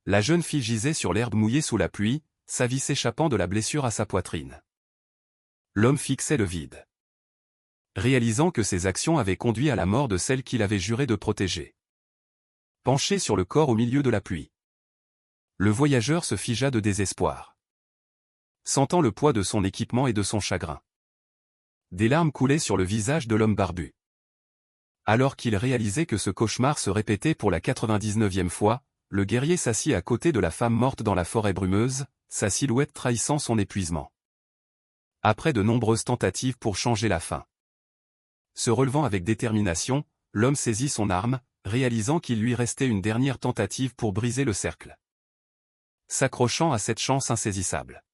La jeune fille gisait sur l'herbe mouillée sous la pluie, sa vie s'échappant de la blessure à sa poitrine. L'homme fixait le vide, réalisant que ses actions avaient conduit à la mort de celle qu'il avait juré de protéger. Penché sur le corps au milieu de la pluie, le voyageur se figea de désespoir, sentant le poids de son équipement et de son chagrin. Des larmes coulaient sur le visage de l'homme barbu. Alors qu'il réalisait que ce cauchemar se répétait pour la 99e fois, le guerrier s'assit à côté de la femme morte dans la forêt brumeuse, sa silhouette trahissant son épuisement. Après de nombreuses tentatives pour changer la fin. Se relevant avec détermination, l'homme saisit son arme, réalisant qu'il lui restait une dernière tentative pour briser le cercle. S'accrochant à cette chance insaisissable,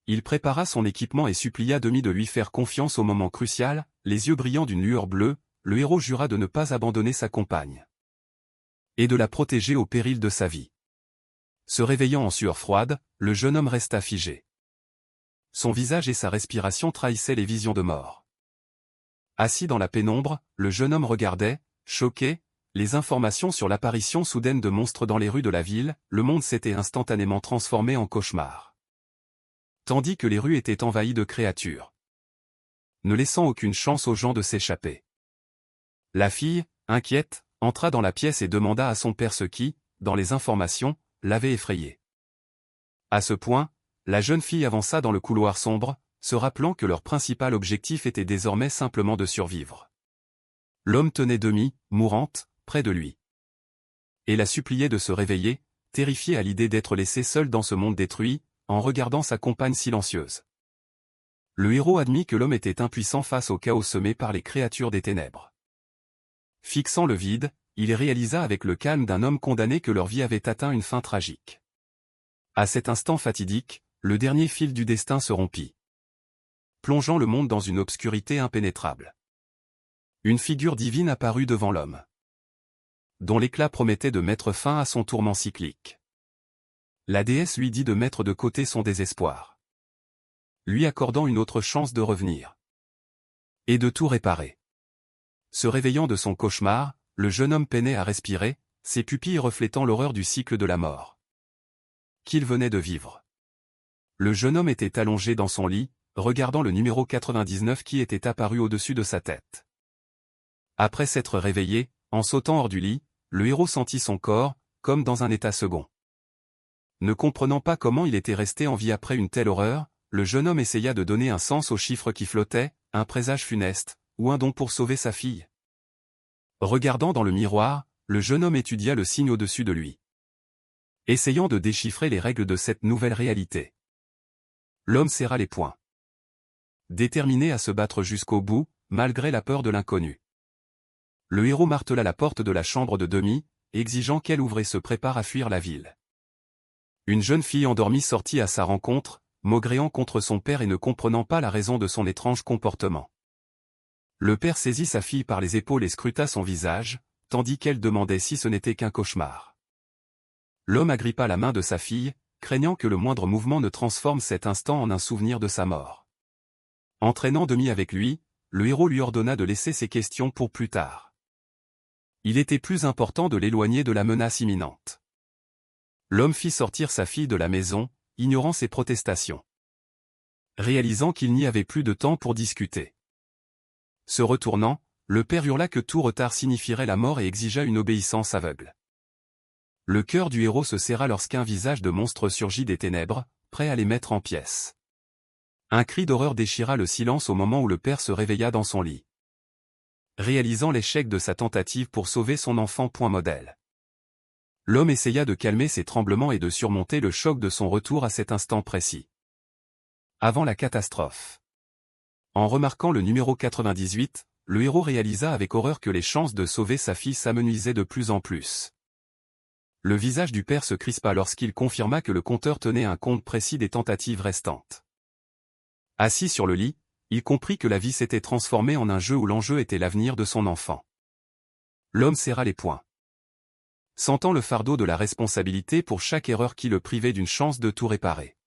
il prépara son équipement et supplia Demi de lui faire confiance au moment crucial, les yeux brillants d'une lueur bleue, le héros jura de ne pas abandonner sa compagne et de la protéger au péril de sa vie. Se réveillant en sueur froide, le jeune homme resta figé. Son visage et sa respiration trahissaient les visions de mort. Assis dans la pénombre, le jeune homme regardait, choqué, les informations sur l'apparition soudaine de monstres dans les rues de la ville. Le monde s'était instantanément transformé en cauchemar. Tandis que les rues étaient envahies de créatures, ne laissant aucune chance aux gens de s'échapper. La fille, inquiète, entra dans la pièce et demanda à son père ce qui, dans les informations, l'avait effrayée. À ce point, la jeune fille avança dans le couloir sombre, se rappelant que leur principal objectif était désormais simplement de survivre. L'homme tenait Demi, mourante, près de lui, et la suppliait de se réveiller, terrifié à l'idée d'être laissé seul dans ce monde détruit, en regardant sa compagne silencieuse. Le héros admit que l'homme était impuissant face au chaos semé par les créatures des ténèbres. Fixant le vide, il réalisa avec le calme d'un homme condamné que leur vie avait atteint une fin tragique. À cet instant fatidique, le dernier fil du destin se rompit, plongeant le monde dans une obscurité impénétrable. Une figure divine apparut devant l'homme, dont l'éclat promettait de mettre fin à son tourment cyclique. La déesse lui dit de mettre de côté son désespoir, lui accordant une autre chance de revenir et de tout réparer. Se réveillant de son cauchemar, le jeune homme peinait à respirer, ses pupilles reflétant l'horreur du cycle de la mort qu'il venait de vivre. Le jeune homme était allongé dans son lit, regardant le numéro 99 qui était apparu au-dessus de sa tête. Après s'être réveillé, en sautant hors du lit, le héros sentit son corps, comme dans un état second. Ne comprenant pas comment il était resté en vie après une telle horreur, le jeune homme essaya de donner un sens aux chiffres qui flottaient, un présage funeste, ou un don pour sauver sa fille. Regardant dans le miroir, le jeune homme étudia le signe au-dessus de lui, essayant de déchiffrer les règles de cette nouvelle réalité. L'homme serra les poings, déterminé à se battre jusqu'au bout, malgré la peur de l'inconnu. Le héros martela la porte de la chambre de Demi, exigeant qu'elle ouvre et se prépare à fuir la ville. Une jeune fille endormie sortit à sa rencontre, maugréant contre son père et ne comprenant pas la raison de son étrange comportement. Le père saisit sa fille par les épaules et scruta son visage, tandis qu'elle demandait si ce n'était qu'un cauchemar. L'homme agrippa la main de sa fille, craignant que le moindre mouvement ne transforme cet instant en un souvenir de sa mort. Entraînant Demi avec lui, le héros lui ordonna de laisser ses questions pour plus tard. Il était plus important de l'éloigner de la menace imminente. L'homme fit sortir sa fille de la maison, ignorant ses protestations, réalisant qu'il n'y avait plus de temps pour discuter. Se retournant, le père hurla que tout retard signifierait la mort et exigea une obéissance aveugle. Le cœur du héros se serra lorsqu'un visage de monstre surgit des ténèbres, prêt à les mettre en pièces. Un cri d'horreur déchira le silence au moment où le père se réveilla dans son lit, réalisant l'échec de sa tentative pour sauver son enfant. Modèle. L'homme essaya de calmer ses tremblements et de surmonter le choc de son retour à cet instant précis, avant la catastrophe. En remarquant le numéro 98, le héros réalisa avec horreur que les chances de sauver sa fille s'amenuisaient de plus en plus. Le visage du père se crispa lorsqu'il confirma que le compteur tenait un compte précis des tentatives restantes. Assis sur le lit, il comprit que la vie s'était transformée en un jeu où l'enjeu était l'avenir de son enfant. L'homme serra les poings, sentant le fardeau de la responsabilité pour chaque erreur qui le privait d'une chance de tout réparer.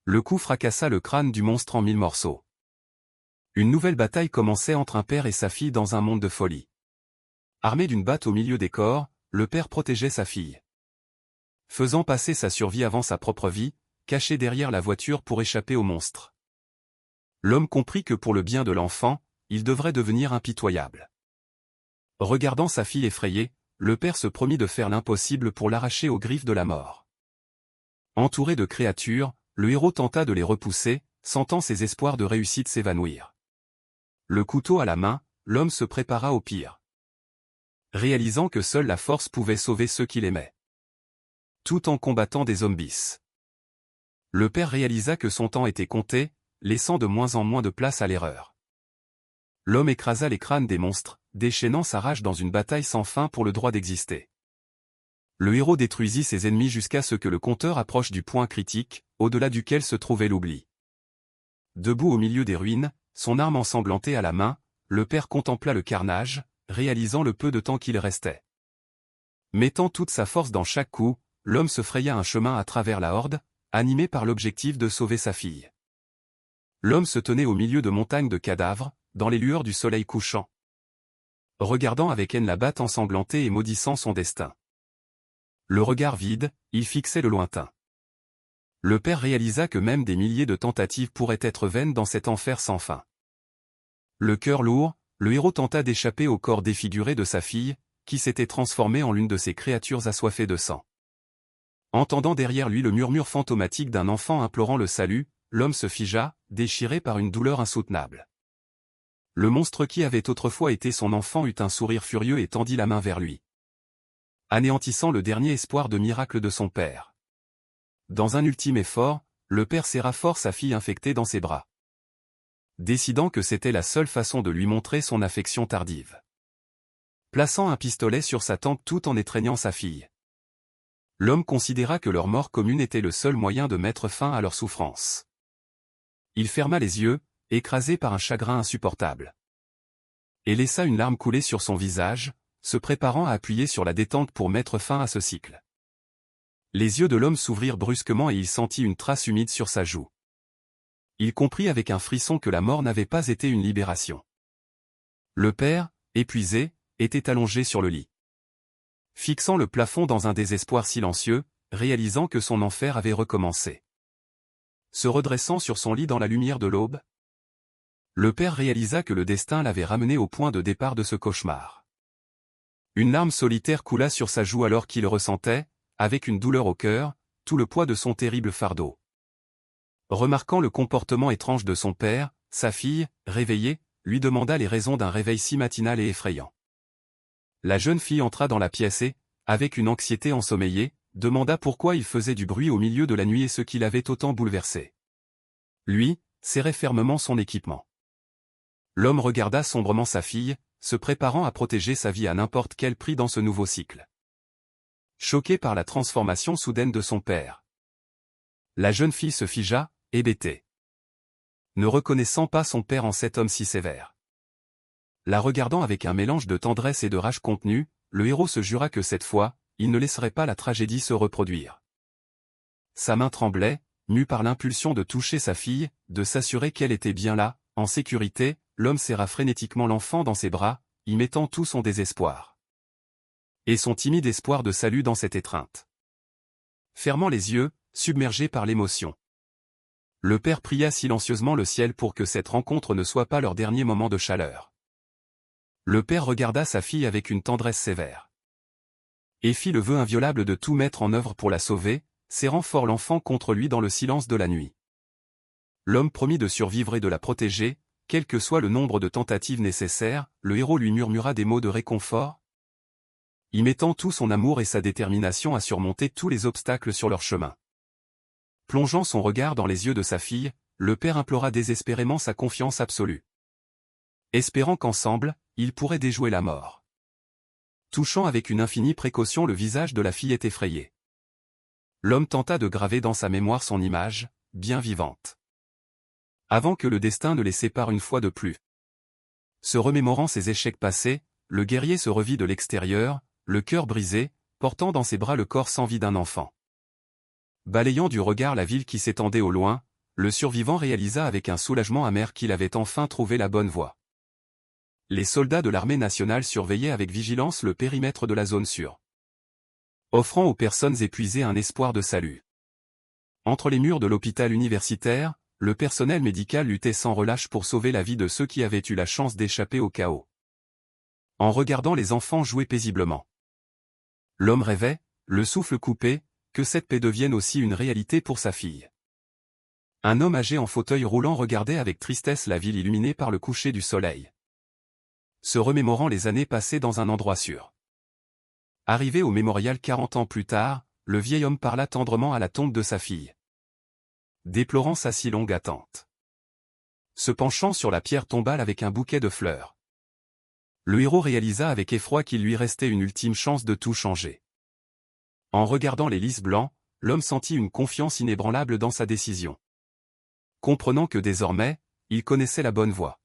Le coup fracassa le crâne du monstre en 1000 morceaux. Une nouvelle bataille commençait entre un père et sa fille dans un monde de folie. Armé d'une batte au milieu des corps, le père protégeait sa fille, faisant passer sa survie avant sa propre vie, caché derrière la voiture pour échapper au monstre. L'homme comprit que pour le bien de l'enfant, il devrait devenir impitoyable. Regardant sa fille effrayée, le père se promit de faire l'impossible pour l'arracher aux griffes de la mort. Entouré de créatures, le héros tenta de les repousser, sentant ses espoirs de réussite s'évanouir. Le couteau à la main, l'homme se prépara au pire. Réalisant que seule la force pouvait sauver ceux qu'il aimait. Tout en combattant des zombies. Le père réalisa que son temps était compté, laissant de moins en moins de place à l'erreur. L'homme écrasa les crânes des monstres, déchaînant sa rage dans une bataille sans fin pour le droit d'exister. Le héros détruisit ses ennemis jusqu'à ce que le compteur approche du point critique, au-delà duquel se trouvait l'oubli. Debout au milieu des ruines, son arme ensanglantée à la main, le père contempla le carnage, réalisant le peu de temps qu'il restait. Mettant toute sa force dans chaque coup, l'homme se fraya un chemin à travers la horde, animé par l'objectif de sauver sa fille. L'homme se tenait au milieu de montagnes de cadavres, dans les lueurs du soleil couchant. Regardant avec haine la batte ensanglantée et maudissant son destin. Le regard vide, il fixait le lointain. Le père réalisa que même des milliers de tentatives pourraient être vaines dans cet enfer sans fin. Le cœur lourd, le héros tenta d'échapper au corps défiguré de sa fille, qui s'était transformée en l'une de ces créatures assoiffées de sang. Entendant derrière lui le murmure fantomatique d'un enfant implorant le salut, l'homme se figea, déchiré par une douleur insoutenable. Le monstre qui avait autrefois été son enfant eut un sourire furieux et tendit la main vers lui. Anéantissant le dernier espoir de miracle de son père. Dans un ultime effort, le père serra fort sa fille infectée dans ses bras. Décidant que c'était la seule façon de lui montrer son affection tardive. Plaçant un pistolet sur sa tempe tout en étreignant sa fille. L'homme considéra que leur mort commune était le seul moyen de mettre fin à leur souffrance. Il ferma les yeux, écrasé par un chagrin insupportable. Et laissa une larme couler sur son visage, se préparant à appuyer sur la détente pour mettre fin à ce cycle. Les yeux de l'homme s'ouvrirent brusquement et il sentit une trace humide sur sa joue. Il comprit avec un frisson que la mort n'avait pas été une libération. Le père, épuisé, était allongé sur le lit. Fixant le plafond dans un désespoir silencieux, réalisant que son enfer avait recommencé. Se redressant sur son lit dans la lumière de l'aube, le père réalisa que le destin l'avait ramené au point de départ de ce cauchemar. Une larme solitaire coula sur sa joue alors qu'il ressentait, avec une douleur au cœur, tout le poids de son terrible fardeau. Remarquant le comportement étrange de son père, sa fille, réveillée, lui demanda les raisons d'un réveil si matinal et effrayant. La jeune fille entra dans la pièce et, avec une anxiété ensommeillée, demanda pourquoi il faisait du bruit au milieu de la nuit et ce qui l'avait autant bouleversé. Lui, serrait fermement son équipement. L'homme regarda sombrement sa fille, se préparant à protéger sa vie à n'importe quel prix dans ce nouveau cycle. Choquée par la transformation soudaine de son père. La jeune fille se figea, hébétée. Ne reconnaissant pas son père en cet homme si sévère. La regardant avec un mélange de tendresse et de rage contenue, le héros se jura que cette fois, il ne laisserait pas la tragédie se reproduire. Sa main tremblait, mue par l'impulsion de toucher sa fille, de s'assurer qu'elle était bien là, en sécurité. L'homme serra frénétiquement l'enfant dans ses bras, y mettant tout son désespoir. Et son timide espoir de salut dans cette étreinte. Fermant les yeux, submergé par l'émotion. Le père pria silencieusement le ciel pour que cette rencontre ne soit pas leur dernier moment de chaleur. Le père regarda sa fille avec une tendresse sévère. Et fit le vœu inviolable de tout mettre en œuvre pour la sauver, serrant fort l'enfant contre lui dans le silence de la nuit. L'homme promit de survivre et de la protéger. Quel que soit le nombre de tentatives nécessaires, le héros lui murmura des mots de réconfort, y mettant tout son amour et sa détermination à surmonter tous les obstacles sur leur chemin. Plongeant son regard dans les yeux de sa fille, le père implora désespérément sa confiance absolue. Espérant qu'ensemble, ils pourraient déjouer la mort. Touchant avec une infinie précaution le visage de la fillette effrayée. L'homme tenta de graver dans sa mémoire son image, bien vivante. Avant que le destin ne les sépare une fois de plus. Se remémorant ses échecs passés, le guerrier se revit de l'extérieur, le cœur brisé, portant dans ses bras le corps sans vie d'un enfant. Balayant du regard la ville qui s'étendait au loin, le survivant réalisa avec un soulagement amer qu'il avait enfin trouvé la bonne voie. Les soldats de l'armée nationale surveillaient avec vigilance le périmètre de la zone sûre. offrant aux personnes épuisées un espoir de salut. Entre les murs de l'hôpital universitaire, le personnel médical luttait sans relâche pour sauver la vie de ceux qui avaient eu la chance d'échapper au chaos. En regardant les enfants jouer paisiblement, l'homme rêvait, le souffle coupé, que cette paix devienne aussi une réalité pour sa fille. Un homme âgé en fauteuil roulant regardait avec tristesse la ville illuminée par le coucher du soleil, se remémorant les années passées dans un endroit sûr. Arrivé au mémorial 40 ans plus tard, le vieil homme parla tendrement à la tombe de sa fille, déplorant sa si longue attente. Se penchant sur la pierre tombale avec un bouquet de fleurs, le héros réalisa avec effroi qu'il lui restait une ultime chance de tout changer. En regardant les lys blancs, l'homme sentit une confiance inébranlable dans sa décision. Comprenant que désormais, il connaissait la bonne voie.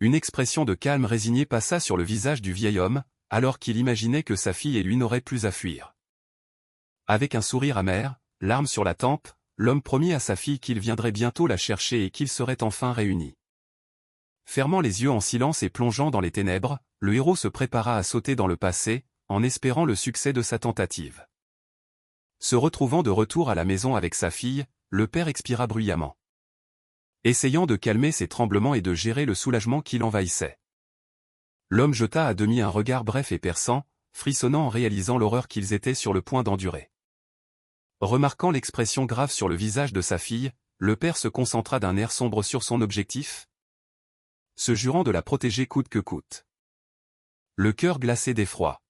Une expression de calme résigné passa sur le visage du vieil homme, alors qu'il imaginait que sa fille et lui n'auraient plus à fuir. Avec un sourire amer, larmes sur la tempe, l'homme promit à sa fille qu'il viendrait bientôt la chercher et qu'ils seraient enfin réunis. Fermant les yeux en silence et plongeant dans les ténèbres, le héros se prépara à sauter dans le passé, en espérant le succès de sa tentative. Se retrouvant de retour à la maison avec sa fille, le père expira bruyamment, essayant de calmer ses tremblements et de gérer le soulagement qui l'envahissait. L'homme jeta à demi un regard bref et perçant, frissonnant en réalisant l'horreur qu'ils étaient sur le point d'endurer. Remarquant l'expression grave sur le visage de sa fille, le père se concentra d'un air sombre sur son objectif, se jurant de la protéger coûte que coûte. Le cœur glacé d'effroi,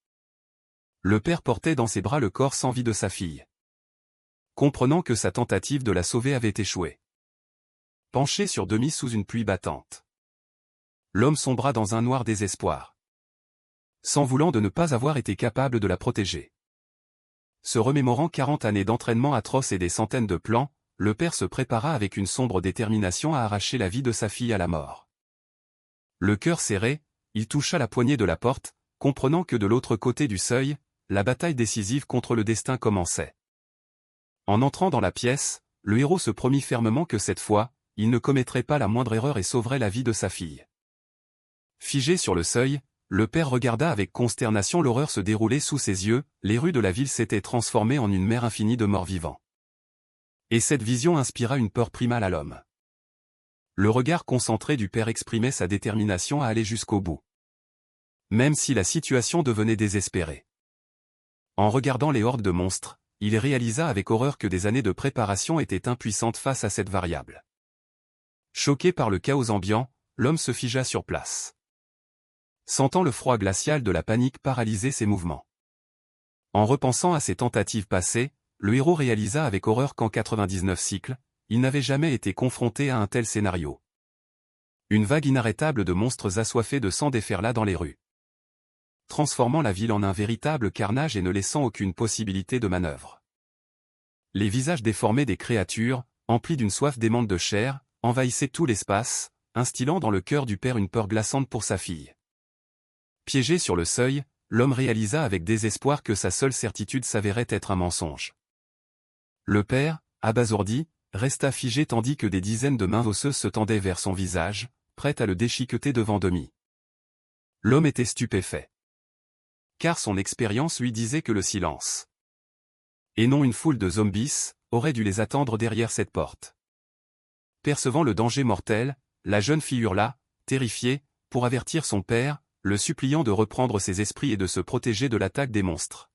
le père portait dans ses bras le corps sans vie de sa fille, comprenant que sa tentative de la sauver avait échoué. Penché sur demi sous une pluie battante, l'homme sombra dans un noir désespoir, s'en voulant de ne pas avoir été capable de la protéger. Se remémorant 40 années d'entraînement atroce et des centaines de plans, le père se prépara avec une sombre détermination à arracher la vie de sa fille à la mort. Le cœur serré, il toucha la poignée de la porte, comprenant que de l'autre côté du seuil, la bataille décisive contre le destin commençait. En entrant dans la pièce, le héros se promit fermement que cette fois, il ne commettrait pas la moindre erreur et sauverait la vie de sa fille. Figé sur le seuil, le père regarda avec consternation l'horreur se dérouler sous ses yeux, les rues de la ville s'étaient transformées en une mer infinie de morts vivants. Et cette vision inspira une peur primale à l'homme. Le regard concentré du père exprimait sa détermination à aller jusqu'au bout, même si la situation devenait désespérée. En regardant les hordes de monstres, il réalisa avec horreur que des années de préparation étaient impuissantes face à cette variable. Choqué par le chaos ambiant, l'homme se figea sur place, sentant le froid glacial de la panique paralyser ses mouvements. En repensant à ses tentatives passées, le héros réalisa avec horreur qu'en 99 cycles, il n'avait jamais été confronté à un tel scénario. Une vague inarrêtable de monstres assoiffés de sang déferla dans les rues, transformant la ville en un véritable carnage et ne laissant aucune possibilité de manœuvre. Les visages déformés des créatures, emplis d'une soif démente de chair, envahissaient tout l'espace, instillant dans le cœur du père une peur glaçante pour sa fille. Piégé sur le seuil, l'homme réalisa avec désespoir que sa seule certitude s'avérait être un mensonge. Le père, abasourdi, resta figé tandis que des dizaines de mains osseuses se tendaient vers son visage, prêtes à le déchiqueter devant demi. L'homme était stupéfait, car son expérience lui disait que le silence, et non une foule de zombies, aurait dû les attendre derrière cette porte. Percevant le danger mortel, la jeune fille hurla, terrifiée, pour avertir son père, le suppliant de reprendre ses esprits et de se protéger de l'attaque des monstres.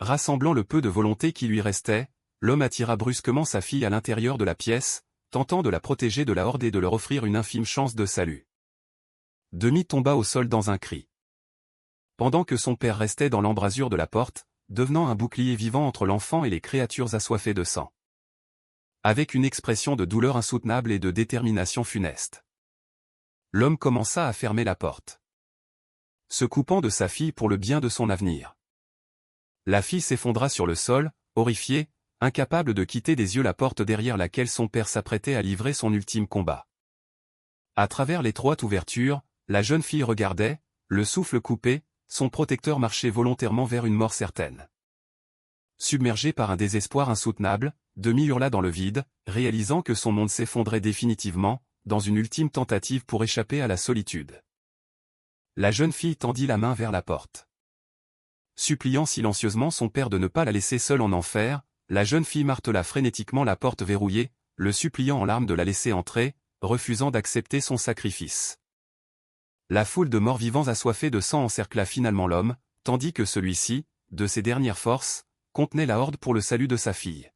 Rassemblant le peu de volonté qui lui restait, l'homme attira brusquement sa fille à l'intérieur de la pièce, tentant de la protéger de la horde et de leur offrir une infime chance de salut. Demi tomba au sol dans un cri, pendant que son père restait dans l'embrasure de la porte, devenant un bouclier vivant entre l'enfant et les créatures assoiffées de sang. Avec une expression de douleur insoutenable et de détermination funeste, l'homme commença à fermer la porte, se coupant de sa fille pour le bien de son avenir. La fille s'effondra sur le sol, horrifiée, incapable de quitter des yeux la porte derrière laquelle son père s'apprêtait à livrer son ultime combat. À travers l'étroite ouverture, la jeune fille regardait, le souffle coupé, son protecteur marchait volontairement vers une mort certaine. Submergé par un désespoir insoutenable, Demi hurla dans le vide, réalisant que son monde s'effondrait définitivement, dans une ultime tentative pour échapper à la solitude. La jeune fille tendit la main vers la porte, suppliant silencieusement son père de ne pas la laisser seule en enfer, la jeune fille martela frénétiquement la porte verrouillée, le suppliant en larmes de la laisser entrer, refusant d'accepter son sacrifice. La foule de morts-vivants assoiffés de sang encercla finalement l'homme, tandis que celui-ci, de ses dernières forces, contenait la horde pour le salut de sa fille.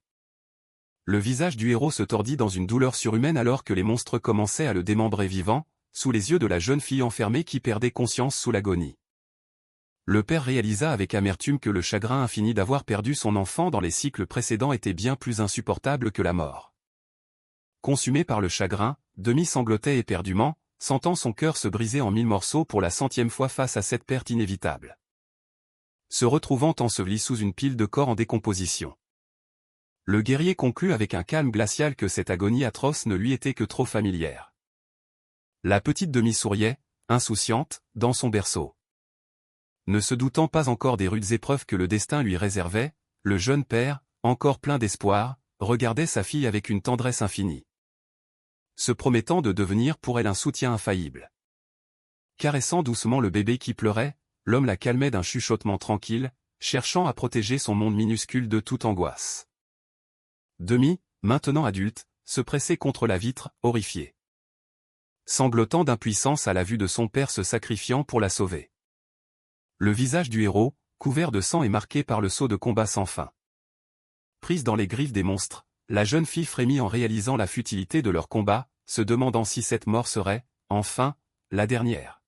Le visage du héros se tordit dans une douleur surhumaine alors que les monstres commençaient à le démembrer vivant, sous les yeux de la jeune fille enfermée qui perdait conscience sous l'agonie. Le père réalisa avec amertume que le chagrin infini d'avoir perdu son enfant dans les cycles précédents était bien plus insupportable que la mort. Consumé par le chagrin, Demi sanglotait éperdument, sentant son cœur se briser en 1000 morceaux pour la 100e fois face à cette perte inévitable. Se retrouvant enseveli sous une pile de corps en décomposition. Le guerrier conclut avec un calme glacial que cette agonie atroce ne lui était que trop familière. La petite Demi souriait, insouciante, dans son berceau. Ne se doutant pas encore des rudes épreuves que le destin lui réservait, le jeune père, encore plein d'espoir, regardait sa fille avec une tendresse infinie. Se promettant de devenir pour elle un soutien infaillible. Caressant doucement le bébé qui pleurait, l'homme la calmait d'un chuchotement tranquille, cherchant à protéger son monde minuscule de toute angoisse. Demi, maintenant adulte, se pressait contre la vitre, horrifiée. Sanglotant d'impuissance à la vue de son père se sacrifiant pour la sauver. Le visage du héros, couvert de sang et marqué par le saut de combat sans fin. Prise dans les griffes des monstres, la jeune fille frémit en réalisant la futilité de leur combat, se demandant si cette mort serait, enfin, la dernière.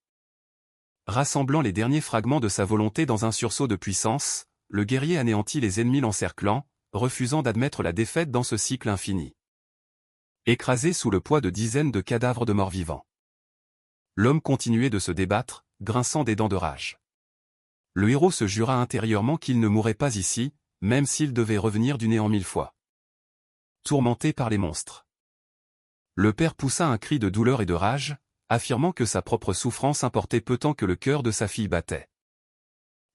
Rassemblant les derniers fragments de sa volonté dans un sursaut de puissance, le guerrier anéantit les ennemis l'encerclant, refusant d'admettre la défaite dans ce cycle infini. Écrasé sous le poids de dizaines de cadavres de morts-vivants. L'homme continuait de se débattre, grinçant des dents de rage. Le héros se jura intérieurement qu'il ne mourrait pas ici, même s'il devait revenir du néant 1000 fois. Tourmenté par les monstres. Le père poussa un cri de douleur et de rage, affirmant que sa propre souffrance importait peu tant que le cœur de sa fille battait.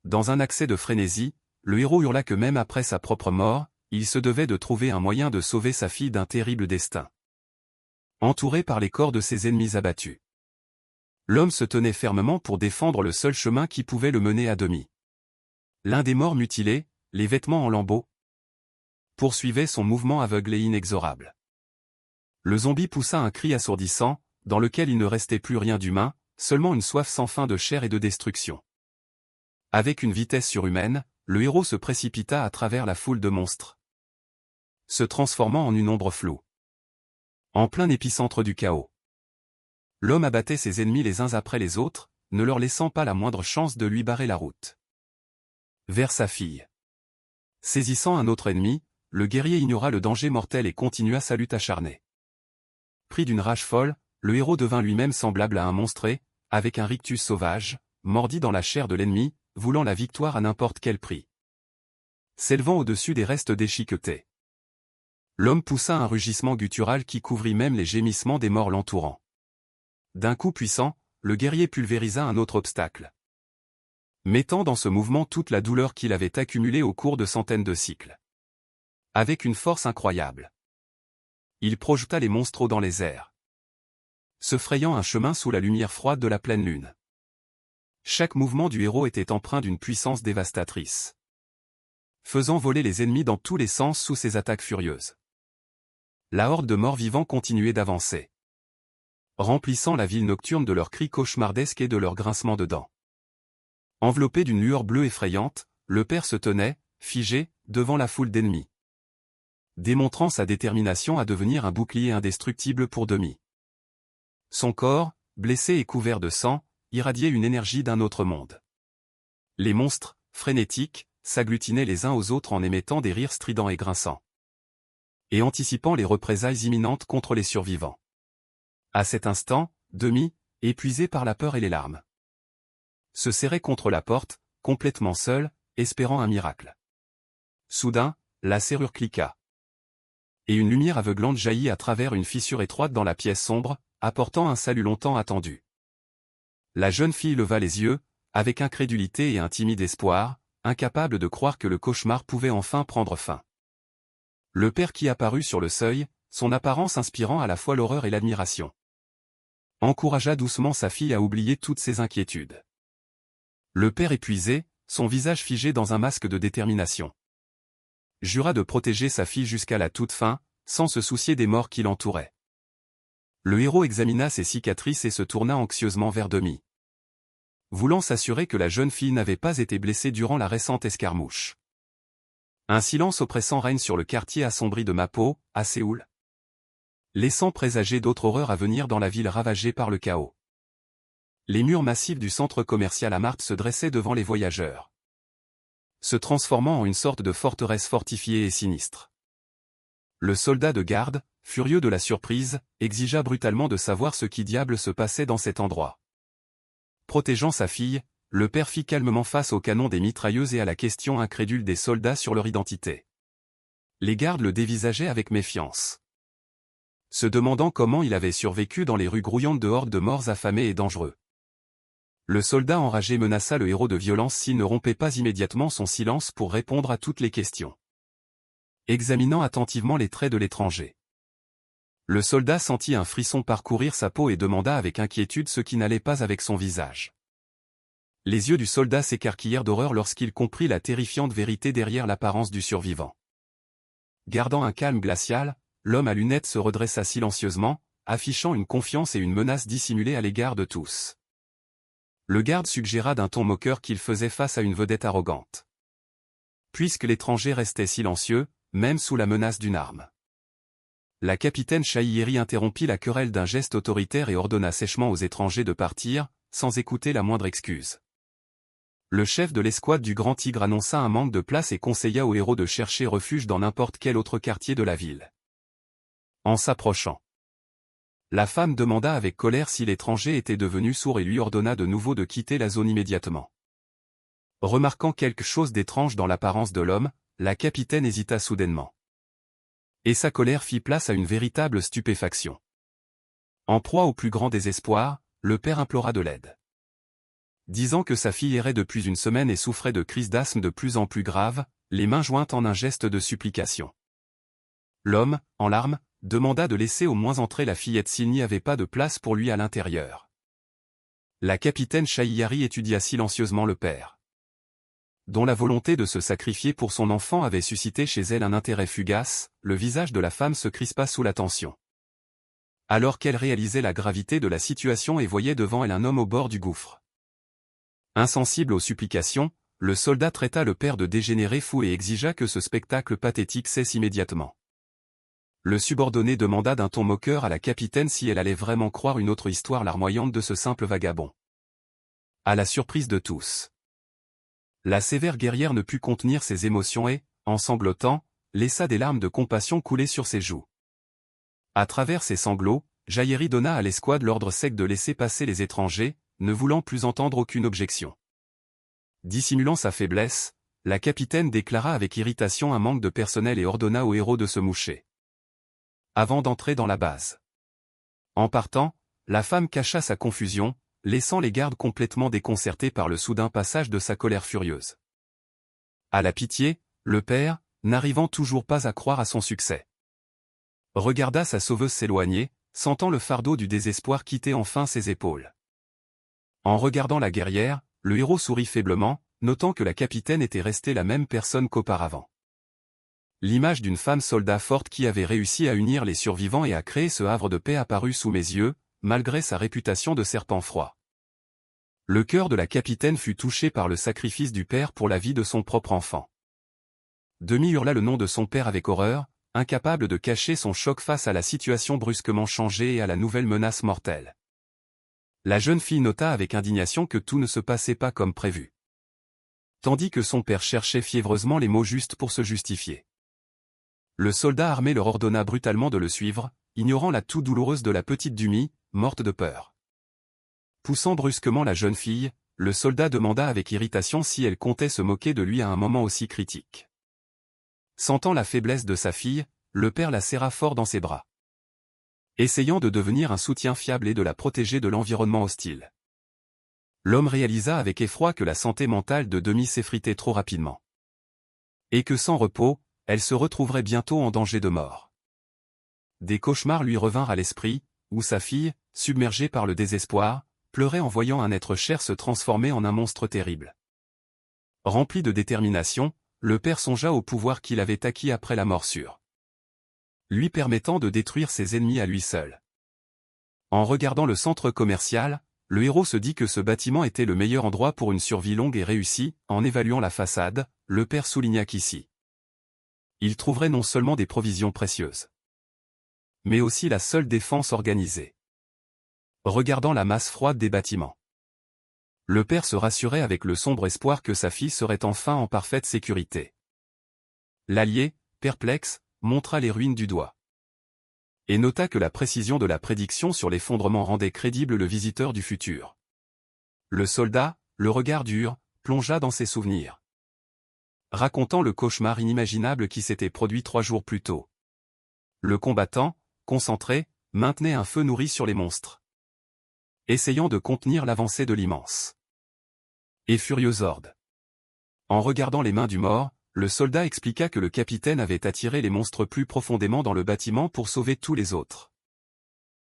Dans un accès de frénésie, le héros hurla que même après sa propre mort, il se devait de trouver un moyen de sauver sa fille d'un terrible destin. Entouré par les corps de ses ennemis abattus. L'homme se tenait fermement pour défendre le seul chemin qui pouvait le mener à Demi. L'un des morts mutilés, les vêtements en lambeaux, poursuivait son mouvement aveugle et inexorable. Le zombie poussa un cri assourdissant, dans lequel il ne restait plus rien d'humain, seulement une soif sans fin de chair et de destruction. Avec une vitesse surhumaine, le héros se précipita à travers la foule de monstres, se transformant en une ombre floue. En plein épicentre du chaos. L'homme abattait ses ennemis les uns après les autres, ne leur laissant pas la moindre chance de lui barrer la route. Vers sa fille. Saisissant un autre ennemi, le guerrier ignora le danger mortel et continua sa lutte acharnée. Pris d'une rage folle, le héros devint lui-même semblable à un monstre et, avec un rictus sauvage, mordit dans la chair de l'ennemi, voulant la victoire à n'importe quel prix. S'élevant au-dessus des restes déchiquetés. L'homme poussa un rugissement guttural qui couvrit même les gémissements des morts l'entourant. D'un coup puissant, le guerrier pulvérisa un autre obstacle. Mettant dans ce mouvement toute la douleur qu'il avait accumulée au cours de centaines de cycles. Avec une force incroyable. Il projeta les monstres dans les airs. Se frayant un chemin sous la lumière froide de la pleine lune. Chaque mouvement du héros était empreint d'une puissance dévastatrice. Faisant voler les ennemis dans tous les sens sous ses attaques furieuses. La horde de morts-vivants continuait d'avancer. Remplissant la ville nocturne de leurs cris cauchemardesques et de leurs grincements de dents. Enveloppé d'une lueur bleue effrayante, le père se tenait, figé, devant la foule d'ennemis. Démontrant sa détermination à devenir un bouclier indestructible pour Demi. Son corps, blessé et couvert de sang, irradiait une énergie d'un autre monde. Les monstres, frénétiques, s'agglutinaient les uns aux autres en émettant des rires stridents et grinçants. Et anticipant les représailles imminentes contre les survivants. À cet instant, Demi, épuisé par la peur et les larmes, se serrait contre la porte, complètement seul, espérant un miracle. Soudain, la serrure cliqua. Et une lumière aveuglante jaillit à travers une fissure étroite dans la pièce sombre, apportant un salut longtemps attendu. La jeune fille leva les yeux, avec incrédulité et un timide espoir, incapable de croire que le cauchemar pouvait enfin prendre fin. Le père qui apparut sur le seuil, son apparence inspirant à la fois l'horreur et l'admiration, encouragea doucement sa fille à oublier toutes ses inquiétudes. Le père épuisé, son visage figé dans un masque de détermination. Jura de protéger sa fille jusqu'à la toute fin, sans se soucier des morts qui l'entouraient. Le héros examina ses cicatrices et se tourna anxieusement vers Demi, voulant s'assurer que la jeune fille n'avait pas été blessée durant la récente escarmouche. Un silence oppressant règne sur le quartier assombri de Mapo, à Séoul, laissant présager d'autres horreurs à venir dans la ville ravagée par le chaos. Les murs massifs du centre commercial Amart se dressaient devant les voyageurs, se transformant en une sorte de forteresse fortifiée et sinistre. Le soldat de garde, furieux de la surprise, exigea brutalement de savoir ce qui diable se passait dans cet endroit. Protégeant sa fille, le père fit calmement face au canon des mitrailleuses et à la question incrédule des soldats sur leur identité. Les gardes le dévisageaient avec méfiance, se demandant comment il avait survécu dans les rues grouillantes de hordes de morts affamés et dangereux. Le soldat enragé menaça le héros de violence s'il ne rompait pas immédiatement son silence pour répondre à toutes les questions. Examinant attentivement les traits de l'étranger, le soldat sentit un frisson parcourir sa peau et demanda avec inquiétude ce qui n'allait pas avec son visage. Les yeux du soldat s'écarquillèrent d'horreur lorsqu'il comprit la terrifiante vérité derrière l'apparence du survivant. Gardant un calme glacial, l'homme à lunettes se redressa silencieusement, affichant une confiance et une menace dissimulée à l'égard de tous. Le garde suggéra d'un ton moqueur qu'il faisait face à une vedette arrogante, puisque l'étranger restait silencieux, même sous la menace d'une arme. La capitaine Chahiri interrompit la querelle d'un geste autoritaire et ordonna sèchement aux étrangers de partir, sans écouter la moindre excuse. Le chef de l'escouade du Grand Tigre annonça un manque de place et conseilla au héros de chercher refuge dans n'importe quel autre quartier de la ville. En s'approchant, la femme demanda avec colère si l'étranger était devenu sourd et lui ordonna de nouveau de quitter la zone immédiatement. Remarquant quelque chose d'étrange dans l'apparence de l'homme, la capitaine hésita soudainement. Et sa colère fit place à une véritable stupéfaction. En proie au plus grand désespoir, le père implora de l'aide, disant que sa fille errait depuis une semaine et souffrait de crises d'asthme de plus en plus graves, les mains jointes en un geste de supplication. L'homme, en larmes, demanda de laisser au moins entrer la fillette s'il n'y avait pas de place pour lui à l'intérieur. La capitaine Chahiri étudia silencieusement le père, dont la volonté de se sacrifier pour son enfant avait suscité chez elle un intérêt fugace. Le visage de la femme se crispa sous la tension, alors qu'elle réalisait la gravité de la situation et voyait devant elle un homme au bord du gouffre. Insensible aux supplications, le soldat traita le père de dégénéré fou et exigea que ce spectacle pathétique cesse immédiatement. Le subordonné demanda d'un ton moqueur à la capitaine si elle allait vraiment croire une autre histoire larmoyante de ce simple vagabond. À la surprise de tous, la sévère guerrière ne put contenir ses émotions et, en sanglotant, laissa des larmes de compassion couler sur ses joues. À travers ses sanglots, Chahiri donna à l'escouade l'ordre sec de laisser passer les étrangers, ne voulant plus entendre aucune objection. Dissimulant sa faiblesse, la capitaine déclara avec irritation un manque de personnel et ordonna au héros de se moucher avant d'entrer dans la base. En partant, la femme cacha sa confusion, laissant les gardes complètement déconcertés par le soudain passage de sa colère furieuse. À la pitié, le père, n'arrivant toujours pas à croire à son succès, regarda sa sauveuse s'éloigner, sentant le fardeau du désespoir quitter enfin ses épaules. En regardant la guerrière, le héros sourit faiblement, notant que la capitaine était restée la même personne qu'auparavant. L'image d'une femme soldat forte qui avait réussi à unir les survivants et à créer ce havre de paix apparut sous mes yeux, malgré sa réputation de serpent froid. Le cœur de la capitaine fut touché par le sacrifice du père pour la vie de son propre enfant. Demi hurla le nom de son père avec horreur, incapable de cacher son choc face à la situation brusquement changée et à la nouvelle menace mortelle. La jeune fille nota avec indignation que tout ne se passait pas comme prévu, tandis que son père cherchait fiévreusement les mots justes pour se justifier. Le soldat armé leur ordonna brutalement de le suivre, ignorant la toux douloureuse de la petite Dumi, morte de peur. Poussant brusquement la jeune fille, le soldat demanda avec irritation si elle comptait se moquer de lui à un moment aussi critique. Sentant la faiblesse de sa fille, le père la serra fort dans ses bras, essayant de devenir un soutien fiable et de la protéger de l'environnement hostile. L'homme réalisa avec effroi que la santé mentale de Demi s'effritait trop rapidement, et que sans repos, elle se retrouverait bientôt en danger de mort. Des cauchemars lui revinrent à l'esprit, où sa fille, submergée par le désespoir, pleurait en voyant un être cher se transformer en un monstre terrible. Rempli de détermination, le père songea au pouvoir qu'il avait acquis après la morsure, lui permettant de détruire ses ennemis à lui seul. En regardant le centre commercial, le héros se dit que ce bâtiment était le meilleur endroit pour une survie longue et réussie. En évaluant la façade, le père souligna qu'ici, il trouverait non seulement des provisions précieuses, mais aussi la seule défense organisée. Regardant la masse froide des bâtiments, le père se rassurait avec le sombre espoir que sa fille serait enfin en parfaite sécurité. L'allié, perplexe, montra les ruines du doigt, et nota que la précision de la prédiction sur l'effondrement rendait crédible le visiteur du futur. Le soldat, le regard dur, plongea dans ses souvenirs, racontant le cauchemar inimaginable qui s'était produit 3 jours plus tôt. Le combattant, concentré, maintenait un feu nourri sur les monstres, essayant de contenir l'avancée de l'immense et furieuse horde. En regardant les mains du mort, le soldat expliqua que le capitaine avait attiré les monstres plus profondément dans le bâtiment pour sauver tous les autres.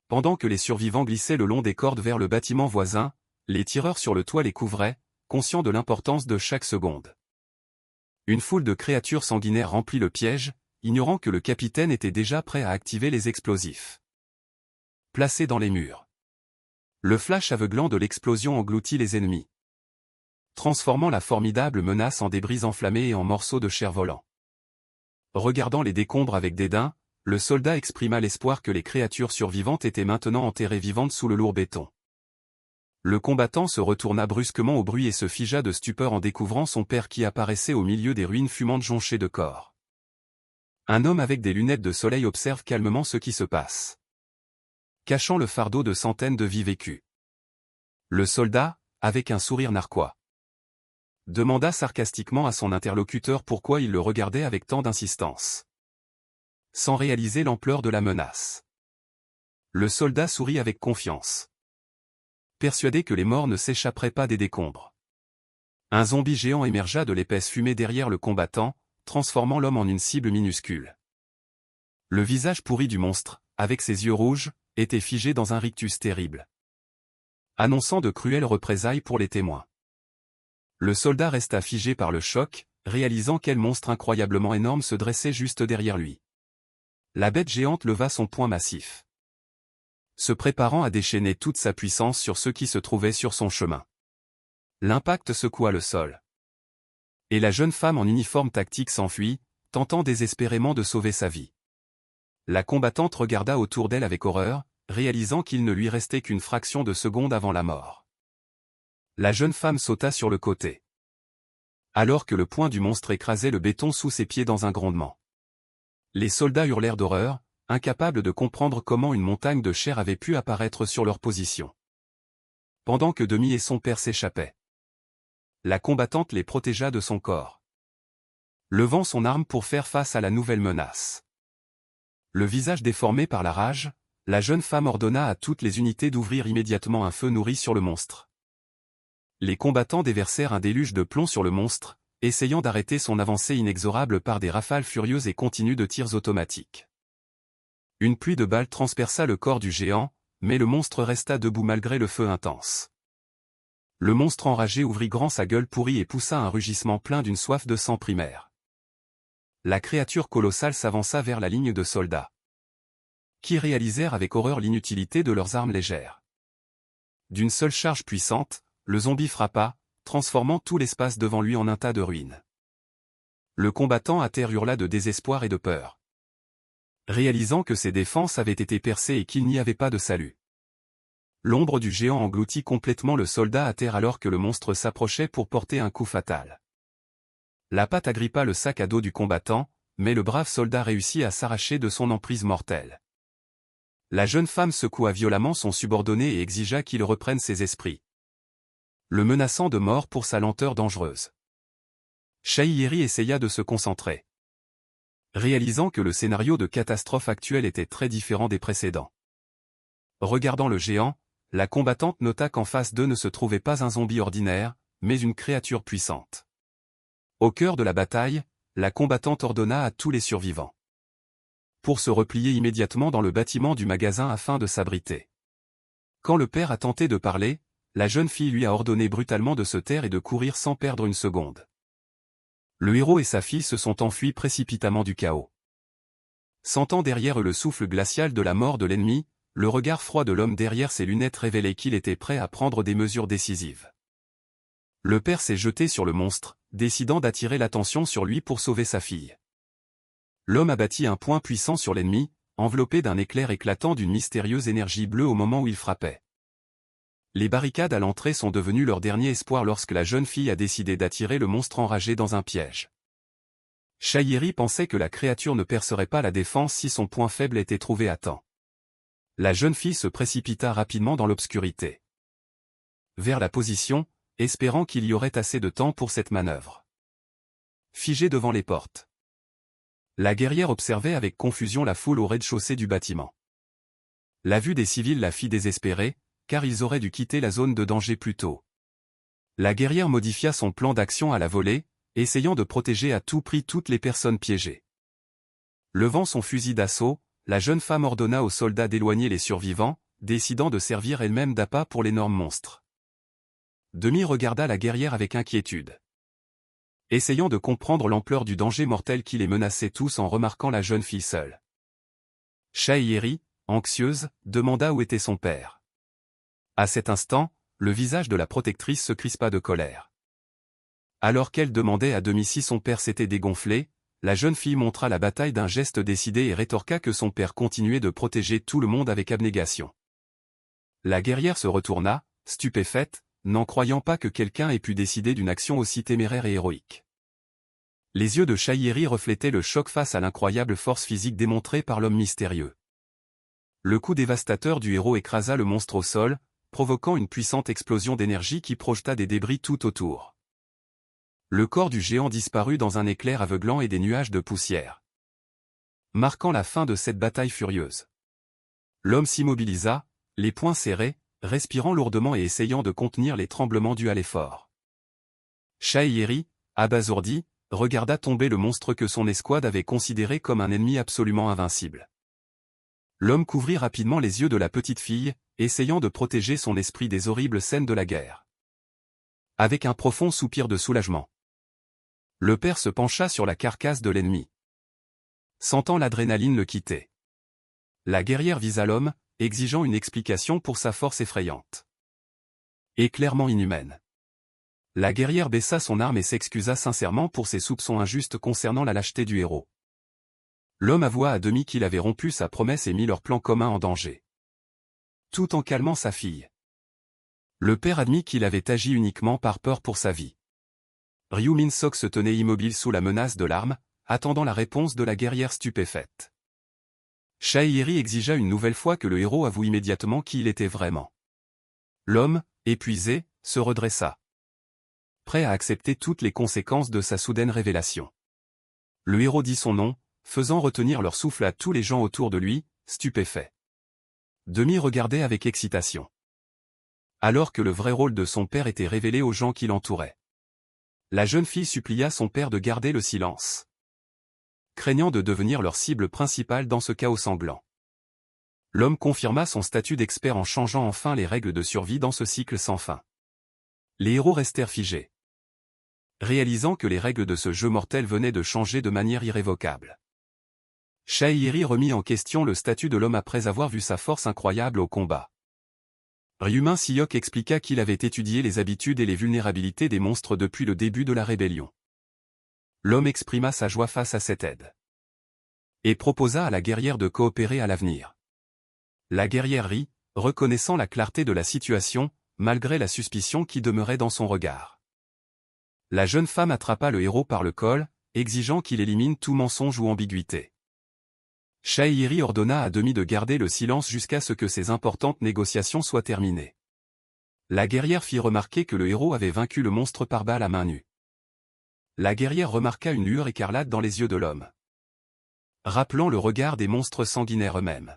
Pendant que les survivants glissaient le long des cordes vers le bâtiment voisin, les tireurs sur le toit les couvraient, conscients de l'importance de chaque seconde. Une foule de créatures sanguinaires remplit le piège, ignorant que le capitaine était déjà prêt à activer les explosifs placés dans les murs. Le flash aveuglant de l'explosion engloutit les ennemis, transformant la formidable menace en débris enflammés et en morceaux de chair volants. Regardant les décombres avec dédain, le soldat exprima l'espoir que les créatures survivantes étaient maintenant enterrées vivantes sous le lourd béton. Le combattant se retourna brusquement au bruit et se figea de stupeur en découvrant son père qui apparaissait au milieu des ruines fumantes jonchées de corps. Un homme avec des lunettes de soleil observe calmement ce qui se passe, cachant le fardeau de centaines de vies vécues. Le soldat, avec un sourire narquois, demanda sarcastiquement à son interlocuteur pourquoi il le regardait avec tant d'insistance, sans réaliser l'ampleur de la menace. Le soldat sourit avec confiance, persuadé que les morts ne s'échapperaient pas des décombres. Un zombie géant émergea de l'épaisse fumée derrière le combattant, transformant l'homme en une cible minuscule. Le visage pourri du monstre, avec ses yeux rouges, était figé dans un rictus terrible, annonçant de cruelles représailles pour les témoins. Le soldat resta figé par le choc, réalisant quel monstre incroyablement énorme se dressait juste derrière lui. La bête géante leva son poing massif, se préparant à déchaîner toute sa puissance sur ceux qui se trouvaient sur son chemin. L'impact secoua le sol, et la jeune femme en uniforme tactique s'enfuit, tentant désespérément de sauver sa vie. La combattante regarda autour d'elle avec horreur, réalisant qu'il ne lui restait qu'une fraction de seconde avant la mort. La jeune femme sauta sur le côté, alors que le poing du monstre écrasait le béton sous ses pieds dans un grondement. Les soldats hurlèrent d'horreur, incapables de comprendre comment une montagne de chair avait pu apparaître sur leur position. Pendant que Demi et son père s'échappaient, la combattante les protégea de son corps, levant son arme pour faire face à la nouvelle menace. Le visage déformé par la rage, la jeune femme ordonna à toutes les unités d'ouvrir immédiatement un feu nourri sur le monstre. Les combattants déversèrent un déluge de plomb sur le monstre, essayant d'arrêter son avancée inexorable par des rafales furieuses et continues de tirs automatiques. Une pluie de balles transperça le corps du géant, mais le monstre resta debout malgré le feu intense. Le monstre enragé ouvrit grand sa gueule pourrie et poussa un rugissement plein d'une soif de sang primaire. La créature colossale s'avança vers la ligne de soldats, qui réalisèrent avec horreur l'inutilité de leurs armes légères. D'une seule charge puissante, le zombie frappa, transformant tout l'espace devant lui en un tas de ruines. Le combattant à terre hurla de désespoir et de peur, réalisant que ses défenses avaient été percées et qu'il n'y avait pas de salut. L'ombre du géant engloutit complètement le soldat à terre alors que le monstre s'approchait pour porter un coup fatal. La patte agrippa le sac à dos du combattant, mais le brave soldat réussit à s'arracher de son emprise mortelle. La jeune femme secoua violemment son subordonné et exigea qu'il reprenne ses esprits, le menaçant de mort pour sa lenteur dangereuse. Chahiri essaya de se concentrer, réalisant que le scénario de catastrophe actuel était très différent des précédents. Regardant le géant, la combattante nota qu'en face d'eux ne se trouvait pas un zombie ordinaire, mais une créature puissante. Au cœur de la bataille, la combattante ordonna à tous les survivants pour se replier immédiatement dans le bâtiment du magasin afin de s'abriter. Quand le père a tenté de parler, la jeune fille lui a ordonné brutalement de se taire et de courir sans perdre une seconde. Le héros et sa fille se sont enfuis précipitamment du chaos. Sentant derrière eux le souffle glacial de la mort de l'ennemi, le regard froid de l'homme derrière ses lunettes révélait qu'il était prêt à prendre des mesures décisives. Le père s'est jeté sur le monstre, décidant d'attirer l'attention sur lui pour sauver sa fille. L'homme a bâti un poing puissant sur l'ennemi, enveloppé d'un éclair éclatant d'une mystérieuse énergie bleue au moment où il frappait. Les barricades à l'entrée sont devenues leur dernier espoir lorsque la jeune fille a décidé d'attirer le monstre enragé dans un piège. Chahiri pensait que la créature ne percerait pas la défense si son point faible était trouvé à temps. La jeune fille se précipita rapidement dans l'obscurité vers la position, espérant qu'il y aurait assez de temps pour cette manœuvre. Figée devant les portes, la guerrière observait avec confusion la foule au rez-de-chaussée du bâtiment. La vue des civils la fit désespérer, car ils auraient dû quitter la zone de danger plus tôt. La guerrière modifia son plan d'action à la volée, essayant de protéger à tout prix toutes les personnes piégées. Levant son fusil d'assaut, la jeune femme ordonna aux soldats d'éloigner les survivants, décidant de servir elle-même d'appât pour l'énorme monstre. Demi regarda la guerrière avec inquiétude, essayant de comprendre l'ampleur du danger mortel qui les menaçait tous en remarquant la jeune fille seule. Chahiri, anxieuse, demanda où était son père. À cet instant, le visage de la protectrice se crispa de colère. Alors qu'elle demandait à demi si son père s'était dégonflé, la jeune fille montra la bataille d'un geste décidé et rétorqua que son père continuait de protéger tout le monde avec abnégation. La guerrière se retourna, stupéfaite, n'en croyant pas que quelqu'un ait pu décider d'une action aussi téméraire et héroïque. Les yeux de Chahiri reflétaient le choc face à l'incroyable force physique démontrée par l'homme mystérieux. Le coup dévastateur du héros écrasa le monstre au sol, provoquant une puissante explosion d'énergie qui projeta des débris tout autour. Le corps du géant disparut dans un éclair aveuglant et des nuages de poussière, marquant la fin de cette bataille furieuse. L'homme s'immobilisa, les poings serrés, respirant lourdement et essayant de contenir les tremblements dus à l'effort. Chahiri, abasourdi, regarda tomber le monstre que son escouade avait considéré comme un ennemi absolument invincible. L'homme couvrit rapidement les yeux de la petite fille, essayant de protéger son esprit des horribles scènes de la guerre. Avec un profond soupir de soulagement, le père se pencha sur la carcasse de l'ennemi. Sentant l'adrénaline le quitter, la guerrière visa l'homme, exigeant une explication pour sa force effrayante et clairement inhumaine. La guerrière baissa son arme et s'excusa sincèrement pour ses soupçons injustes concernant la lâcheté du héros. L'homme avoua à demi qu'il avait rompu sa promesse et mis leur plan commun en danger, tout en calmant sa fille. Le père admit qu'il avait agi uniquement par peur pour sa vie. Ryu Min-sok se tenait immobile sous la menace de l'arme, attendant la réponse de la guerrière stupéfaite. Chahiri exigea une nouvelle fois que le héros avoue immédiatement qui il était vraiment. L'homme, épuisé, se redressa, prêt à accepter toutes les conséquences de sa soudaine révélation. Le héros dit son nom, faisant retenir leur souffle à tous les gens autour de lui, stupéfaits. Demi regardait avec excitation, alors que le vrai rôle de son père était révélé aux gens qui l'entouraient. La jeune fille supplia son père de garder le silence, craignant de devenir leur cible principale dans ce chaos sanglant. L'homme confirma son statut d'expert en changeant enfin les règles de survie dans ce cycle sans fin. Les héros restèrent figés, réalisant que les règles de ce jeu mortel venaient de changer de manière irrévocable. Chahiri remit en question le statut de l'homme après avoir vu sa force incroyable au combat. Ryumin Siyok expliqua qu'il avait étudié les habitudes et les vulnérabilités des monstres depuis le début de la rébellion. L'homme exprima sa joie face à cette aide et proposa à la guerrière de coopérer à l'avenir. La guerrière rit, reconnaissant la clarté de la situation, malgré la suspicion qui demeurait dans son regard. La jeune femme attrapa le héros par le col, exigeant qu'il élimine tout mensonge ou ambiguïté. Chahiri ordonna à demi de garder le silence jusqu'à ce que ces importantes négociations soient terminées. La guerrière fit remarquer que le héros avait vaincu le monstre par balle à main nue. La guerrière remarqua une lueur écarlate dans les yeux de l'homme, rappelant le regard des monstres sanguinaires eux-mêmes.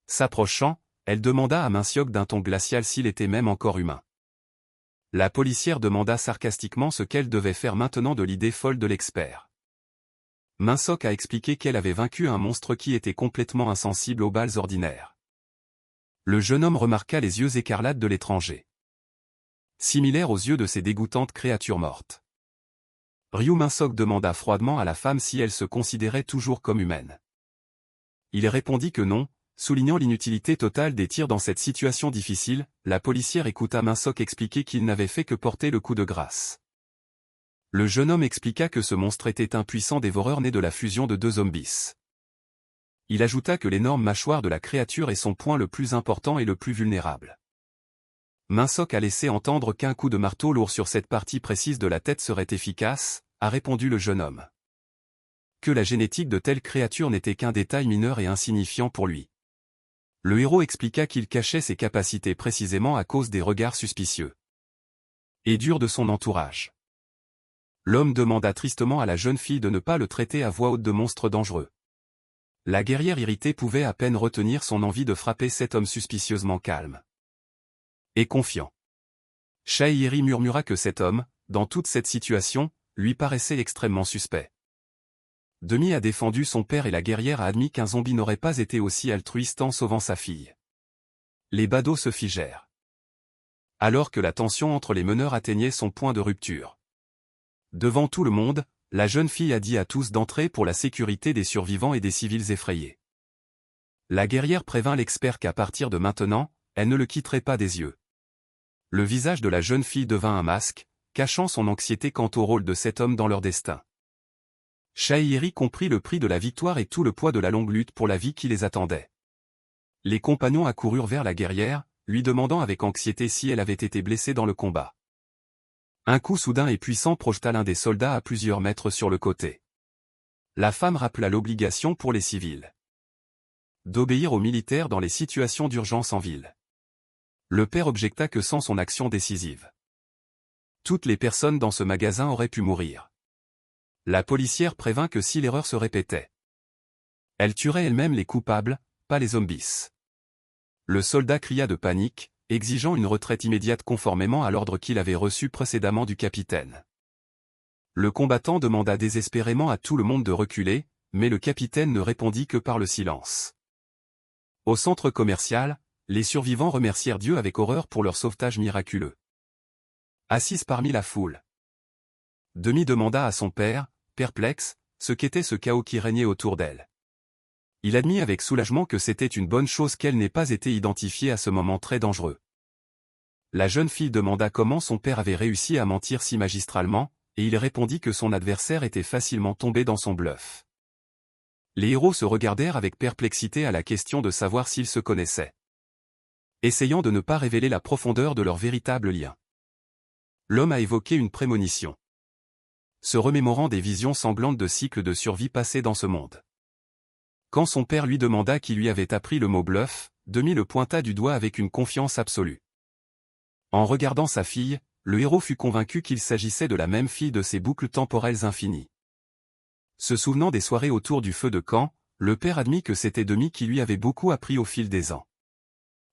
S'approchant, elle demanda à Min-sok d'un ton glacial s'il était même encore humain. La policière demanda sarcastiquement ce qu'elle devait faire maintenant de l'idée folle de l'expert. Min-sok a expliqué qu'elle avait vaincu un monstre qui était complètement insensible aux balles ordinaires. Le jeune homme remarqua les yeux écarlates de l'étranger, similaires aux yeux de ces dégoûtantes créatures mortes. Ryu Min-sok demanda froidement à la femme si elle se considérait toujours comme humaine. Il répondit que non, soulignant l'inutilité totale des tirs dans cette situation difficile. La policière écouta Min-sok expliquer qu'il n'avait fait que porter le coup de grâce. Le jeune homme expliqua que ce monstre était un puissant dévoreur né de la fusion de deux zombies. Il ajouta que l'énorme mâchoire de la créature est son point le plus important et le plus vulnérable. Min-sok a laissé entendre qu'un coup de marteau lourd sur cette partie précise de la tête serait efficace, a répondu le jeune homme. Que la génétique de telle créature n'était qu'un détail mineur et insignifiant pour lui. Le héros expliqua qu'il cachait ses capacités précisément à cause des regards suspicieux et durs de son entourage. L'homme demanda tristement à la jeune fille de ne pas le traiter à voix haute de monstre dangereux. La guerrière irritée pouvait à peine retenir son envie de frapper cet homme suspicieusement calme et confiant. Chahiri murmura que cet homme, dans toute cette situation, lui paraissait extrêmement suspect. Demi a défendu son père et la guerrière a admis qu'un zombie n'aurait pas été aussi altruiste en sauvant sa fille. Les badauds se figèrent. Alors que la tension entre les meneurs atteignait son point de rupture. Devant tout le monde, la jeune fille a dit à tous d'entrer pour la sécurité des survivants et des civils effrayés. La guerrière prévint l'expert qu'à partir de maintenant, elle ne le quitterait pas des yeux. Le visage de la jeune fille devint un masque, cachant son anxiété quant au rôle de cet homme dans leur destin. Chahiri comprit le prix de la victoire et tout le poids de la longue lutte pour la vie qui les attendait. Les compagnons accoururent vers la guerrière, lui demandant avec anxiété si elle avait été blessée dans le combat. Un coup soudain et puissant projeta l'un des soldats à plusieurs mètres sur le côté. La femme rappela l'obligation pour les civils d'obéir aux militaires dans les situations d'urgence en ville. Le père objecta que sans son action décisive, toutes les personnes dans ce magasin auraient pu mourir. La policière prévint que si l'erreur se répétait, elle tuerait elle-même les coupables, pas les zombies. Le soldat cria de panique, exigeant une retraite immédiate conformément à l'ordre qu'il avait reçu précédemment du capitaine. Le combattant demanda désespérément à tout le monde de reculer, mais le capitaine ne répondit que par le silence. Au centre commercial, les survivants remercièrent Dieu avec horreur pour leur sauvetage miraculeux. Assise parmi la foule, Demi demanda à son père, perplexe, ce qu'était ce chaos qui régnait autour d'elle. Il admit avec soulagement que c'était une bonne chose qu'elle n'ait pas été identifiée à ce moment très dangereux. La jeune fille demanda comment son père avait réussi à mentir si magistralement, et il répondit que son adversaire était facilement tombé dans son bluff. Les héros se regardèrent avec perplexité à la question de savoir s'ils se connaissaient, essayant de ne pas révéler la profondeur de leur véritable lien. L'homme a évoqué une prémonition, se remémorant des visions sanglantes de cycles de survie passés dans ce monde. Quand son père lui demanda qui lui avait appris le mot bluff, Demi le pointa du doigt avec une confiance absolue. En regardant sa fille, le héros fut convaincu qu'il s'agissait de la même fille de ses boucles temporelles infinies. Se souvenant des soirées autour du feu de camp, le père admit que c'était Demi qui lui avait beaucoup appris au fil des ans.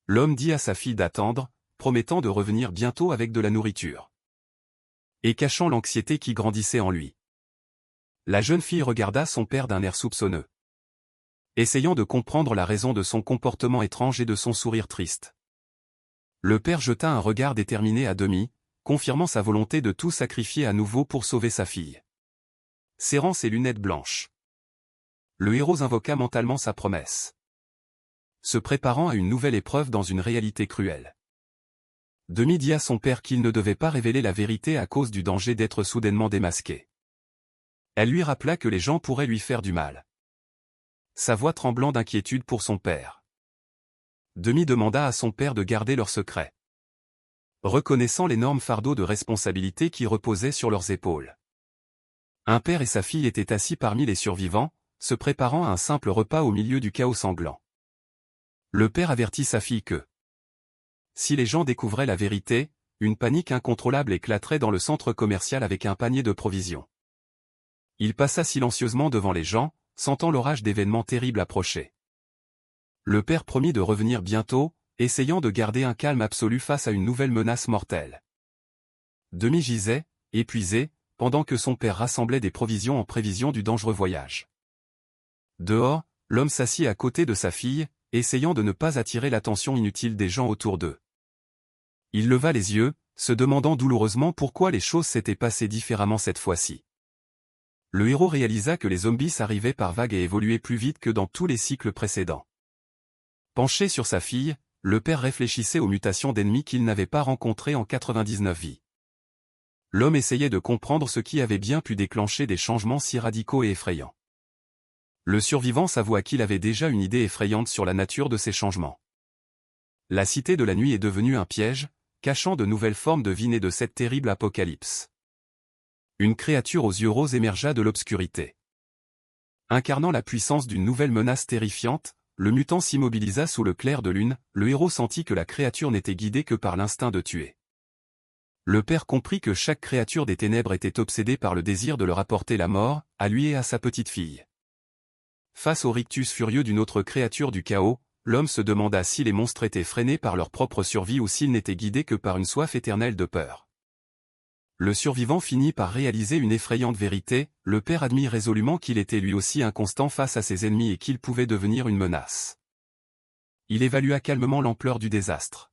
L'homme dit à sa fille d'attendre, promettant de revenir bientôt avec de la nourriture, et cachant l'anxiété qui grandissait en lui. La jeune fille regarda son père d'un air soupçonneux, essayant de comprendre la raison de son comportement étrange et de son sourire triste. Le père jeta un regard déterminé à Demi, confirmant sa volonté de tout sacrifier à nouveau pour sauver sa fille. Serrant ses lunettes blanches, le héros invoqua mentalement sa promesse, se préparant à une nouvelle épreuve dans une réalité cruelle. Demi dit à son père qu'il ne devait pas révéler la vérité à cause du danger d'être soudainement démasqué. Elle lui rappela que les gens pourraient lui faire du mal, sa voix tremblant d'inquiétude pour son père. Demi demanda à son père de garder leur secret, reconnaissant l'énorme fardeau de responsabilité qui reposait sur leurs épaules. Un père et sa fille étaient assis parmi les survivants, se préparant à un simple repas au milieu du chaos sanglant. Le père avertit sa fille que, si les gens découvraient la vérité, une panique incontrôlable éclaterait dans le centre commercial avec un panier de provisions. Il passa silencieusement devant les gens, sentant l'orage d'événements terribles approcher. Le père promit de revenir bientôt, essayant de garder un calme absolu face à une nouvelle menace mortelle. Demi gisait, épuisé, pendant que son père rassemblait des provisions en prévision du dangereux voyage. Dehors, l'homme s'assit à côté de sa fille, essayant de ne pas attirer l'attention inutile des gens autour d'eux. Il leva les yeux, se demandant douloureusement pourquoi les choses s'étaient passées différemment cette fois-ci. Le héros réalisa que les zombies arrivaient par vagues et évoluaient plus vite que dans tous les cycles précédents. Penché sur sa fille, le père réfléchissait aux mutations d'ennemis qu'il n'avait pas rencontrées en 99 vies. L'homme essayait de comprendre ce qui avait bien pu déclencher des changements si radicaux et effrayants. Le survivant s'avoua qu'il avait déjà une idée effrayante sur la nature de ces changements. La cité de la nuit est devenue un piège, cachant de nouvelles formes de vie nées de cette terrible apocalypse. Une créature aux yeux roses émergea de l'obscurité. Incarnant la puissance d'une nouvelle menace terrifiante, le mutant s'immobilisa sous le clair de lune. Le héros sentit que la créature n'était guidée que par l'instinct de tuer. Le père comprit que chaque créature des ténèbres était obsédée par le désir de leur apporter la mort, à lui et à sa petite fille. Face au rictus furieux d'une autre créature du chaos, l'homme se demanda si les monstres étaient freinés par leur propre survie ou s'ils n'étaient guidés que par une soif éternelle de peur. Le survivant finit par réaliser une effrayante vérité, le père admit résolument qu'il était lui aussi inconstant face à ses ennemis et qu'il pouvait devenir une menace. Il évalua calmement l'ampleur du désastre.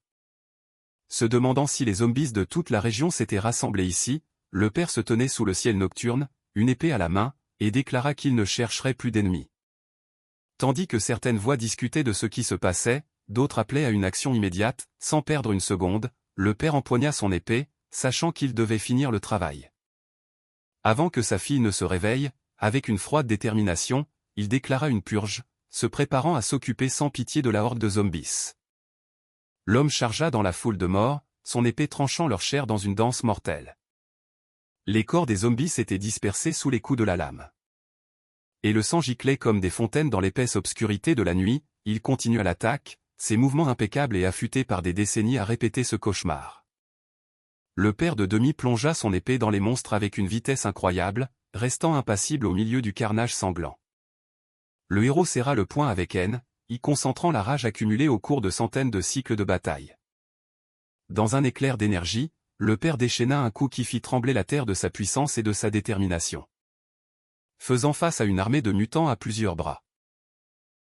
Se demandant si les zombies de toute la région s'étaient rassemblés ici, le père se tenait sous le ciel nocturne, une épée à la main, et déclara qu'il ne chercherait plus d'ennemis. Tandis que certaines voix discutaient de ce qui se passait, d'autres appelaient à une action immédiate. Sans perdre une seconde, le père empoigna son épée, sachant qu'il devait finir le travail. Avant que sa fille ne se réveille, avec une froide détermination, il déclara une purge, se préparant à s'occuper sans pitié de la horde de zombies. L'homme chargea dans la foule de morts, son épée tranchant leur chair dans une danse mortelle. Les corps des zombies étaient dispersés sous les coups de la lame. Et le sang giclait comme des fontaines dans l'épaisse obscurité de la nuit. Il continua l'attaque, ses mouvements impeccables et affûtés par des décennies à répéter ce cauchemar. Le père de Demi plongea son épée dans les monstres avec une vitesse incroyable, restant impassible au milieu du carnage sanglant. Le héros serra le poing avec haine, y concentrant la rage accumulée au cours de centaines de cycles de bataille. Dans un éclair d'énergie, le père déchaîna un coup qui fit trembler la terre de sa puissance et de sa détermination. Faisant face à une armée de mutants à plusieurs bras.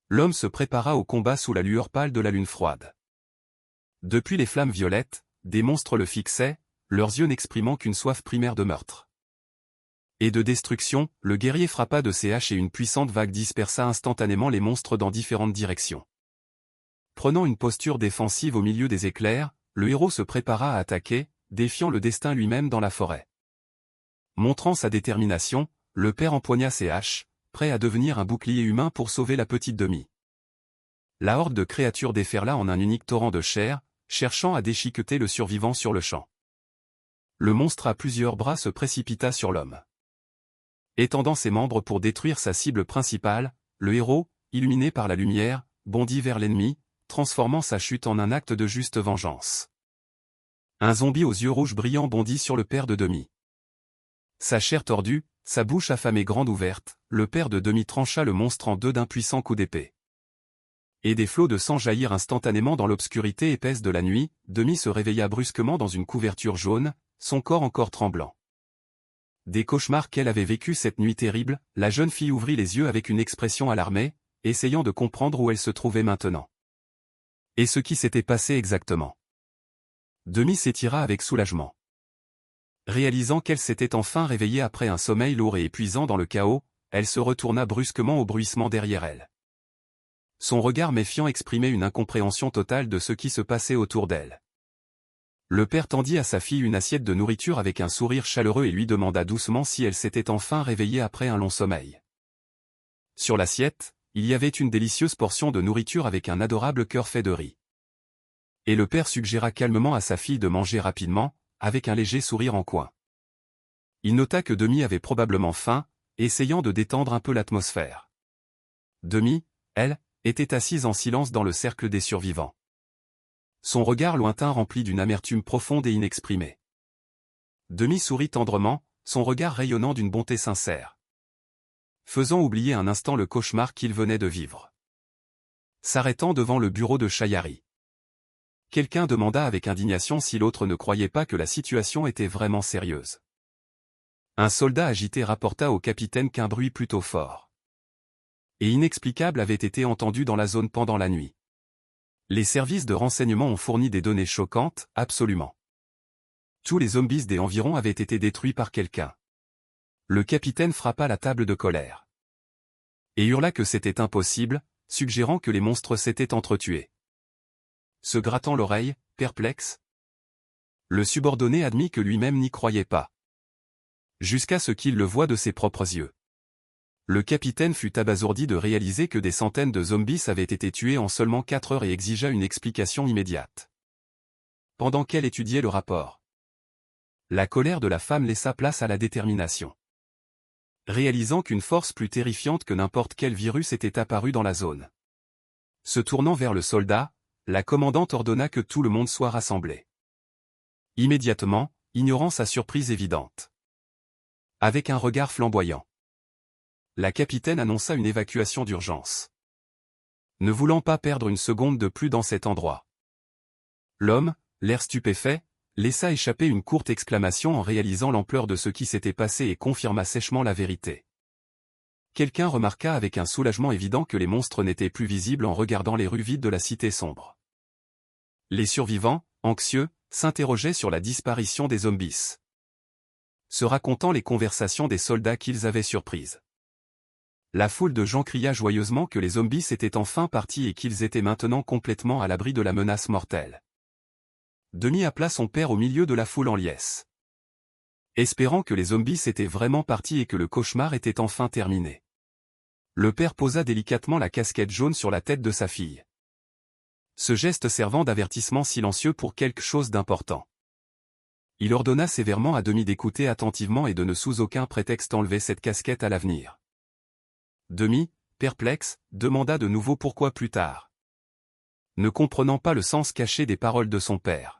L'homme se prépara au combat sous la lueur pâle de la lune froide. Depuis les flammes violettes, des monstres le fixaient, leurs yeux n'exprimant qu'une soif primaire de meurtre. Et de destruction, le guerrier frappa de ses haches et une puissante vague dispersa instantanément les monstres dans différentes directions. Prenant une posture défensive au milieu des éclairs, le héros se prépara à attaquer, défiant le destin lui-même dans la forêt. Montrant sa détermination, le père empoigna ses haches, prêt à devenir un bouclier humain pour sauver la petite Demi. La horde de créatures déferla en un unique torrent de chair, cherchant à déchiqueter le survivant sur le champ. Le monstre à plusieurs bras se précipita sur l'homme. Étendant ses membres pour détruire sa cible principale, le héros, illuminé par la lumière, bondit vers l'ennemi, transformant sa chute en un acte de juste vengeance. Un zombie aux yeux rouges brillants bondit sur le père de Demi. Sa chair tordue, sa bouche affamée grande ouverte, le père de Demi trancha le monstre en deux d'un puissant coup d'épée. Et des flots de sang jaillirent instantanément dans l'obscurité épaisse de la nuit. Demi se réveilla brusquement dans une couverture jaune, son corps encore tremblant. Des cauchemars qu'elle avait vécus cette nuit terrible, la jeune fille ouvrit les yeux avec une expression alarmée, essayant de comprendre où elle se trouvait maintenant. Et ce qui s'était passé exactement. Demi s'étira avec soulagement. Réalisant qu'elle s'était enfin réveillée après un sommeil lourd et épuisant dans le chaos, elle se retourna brusquement au bruissement derrière elle. Son regard méfiant exprimait une incompréhension totale de ce qui se passait autour d'elle. Le père tendit à sa fille une assiette de nourriture avec un sourire chaleureux et lui demanda doucement si elle s'était enfin réveillée après un long sommeil. Sur l'assiette, il y avait une délicieuse portion de nourriture avec un adorable cœur fait de riz. Et le père suggéra calmement à sa fille de manger rapidement, avec un léger sourire en coin. Il nota que Demi avait probablement faim, essayant de détendre un peu l'atmosphère. Demi, elle, était assise en silence dans le cercle des survivants. Son regard lointain rempli d'une amertume profonde et inexprimée. Demi sourit tendrement, son regard rayonnant d'une bonté sincère. Faisant oublier un instant le cauchemar qu'il venait de vivre. S'arrêtant devant le bureau de Chayari. Quelqu'un demanda avec indignation si l'autre ne croyait pas que la situation était vraiment sérieuse. Un soldat agité rapporta au capitaine qu'un bruit plutôt fort et inexplicable avait été entendu dans la zone pendant la nuit. Les services de renseignement ont fourni des données choquantes, absolument. Tous les zombies des environs avaient été détruits par quelqu'un. Le capitaine frappa la table de colère. Et hurla que c'était impossible, suggérant que les monstres s'étaient entretués. Se grattant l'oreille, perplexe, le subordonné admit que lui-même n'y croyait pas. Jusqu'à ce qu'il le voie de ses propres yeux. Le capitaine fut abasourdi de réaliser que des centaines de zombies avaient été tués en seulement 4 heures et exigea une explication immédiate. Pendant qu'elle étudiait le rapport, la colère de la femme laissa place à la détermination. Réalisant qu'une force plus terrifiante que n'importe quel virus était apparue dans la zone. Se tournant vers le soldat, la commandante ordonna que tout le monde soit rassemblé. Immédiatement, ignorant sa surprise évidente. Avec un regard flamboyant, la capitaine annonça une évacuation d'urgence. Ne voulant pas perdre une seconde de plus dans cet endroit. L'homme, l'air stupéfait, laissa échapper une courte exclamation en réalisant l'ampleur de ce qui s'était passé et confirma sèchement la vérité. Quelqu'un remarqua avec un soulagement évident que les monstres n'étaient plus visibles en regardant les rues vides de la cité sombre. Les survivants, anxieux, s'interrogeaient sur la disparition des zombies. Se racontant les conversations des soldats qu'ils avaient surprises. La foule de gens cria joyeusement que les zombies étaient enfin partis et qu'ils étaient maintenant complètement à l'abri de la menace mortelle. Demi appela son père au milieu de la foule en liesse. Espérant que les zombies étaient vraiment partis et que le cauchemar était enfin terminé. Le père posa délicatement la casquette jaune sur la tête de sa fille. Ce geste servant d'avertissement silencieux pour quelque chose d'important. Il ordonna sévèrement à Demi d'écouter attentivement et de ne sous aucun prétexte enlever cette casquette à l'avenir. Demi, perplexe, demanda de nouveau pourquoi plus tard. Ne comprenant pas le sens caché des paroles de son père.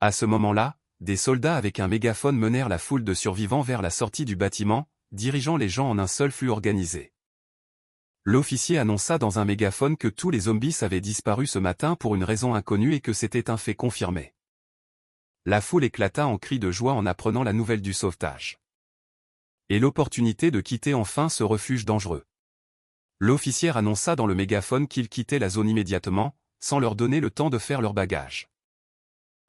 À ce moment-là, des soldats avec un mégaphone menèrent la foule de survivants vers la sortie du bâtiment, dirigeant les gens en un seul flux organisé. L'officier annonça dans un mégaphone que tous les zombies avaient disparu ce matin pour une raison inconnue et que c'était un fait confirmé. La foule éclata en cris de joie en apprenant la nouvelle du sauvetage. Et l'opportunité de quitter enfin ce refuge dangereux. L'officier annonça dans le mégaphone qu'ils quittaient la zone immédiatement, sans leur donner le temps de faire leur bagage.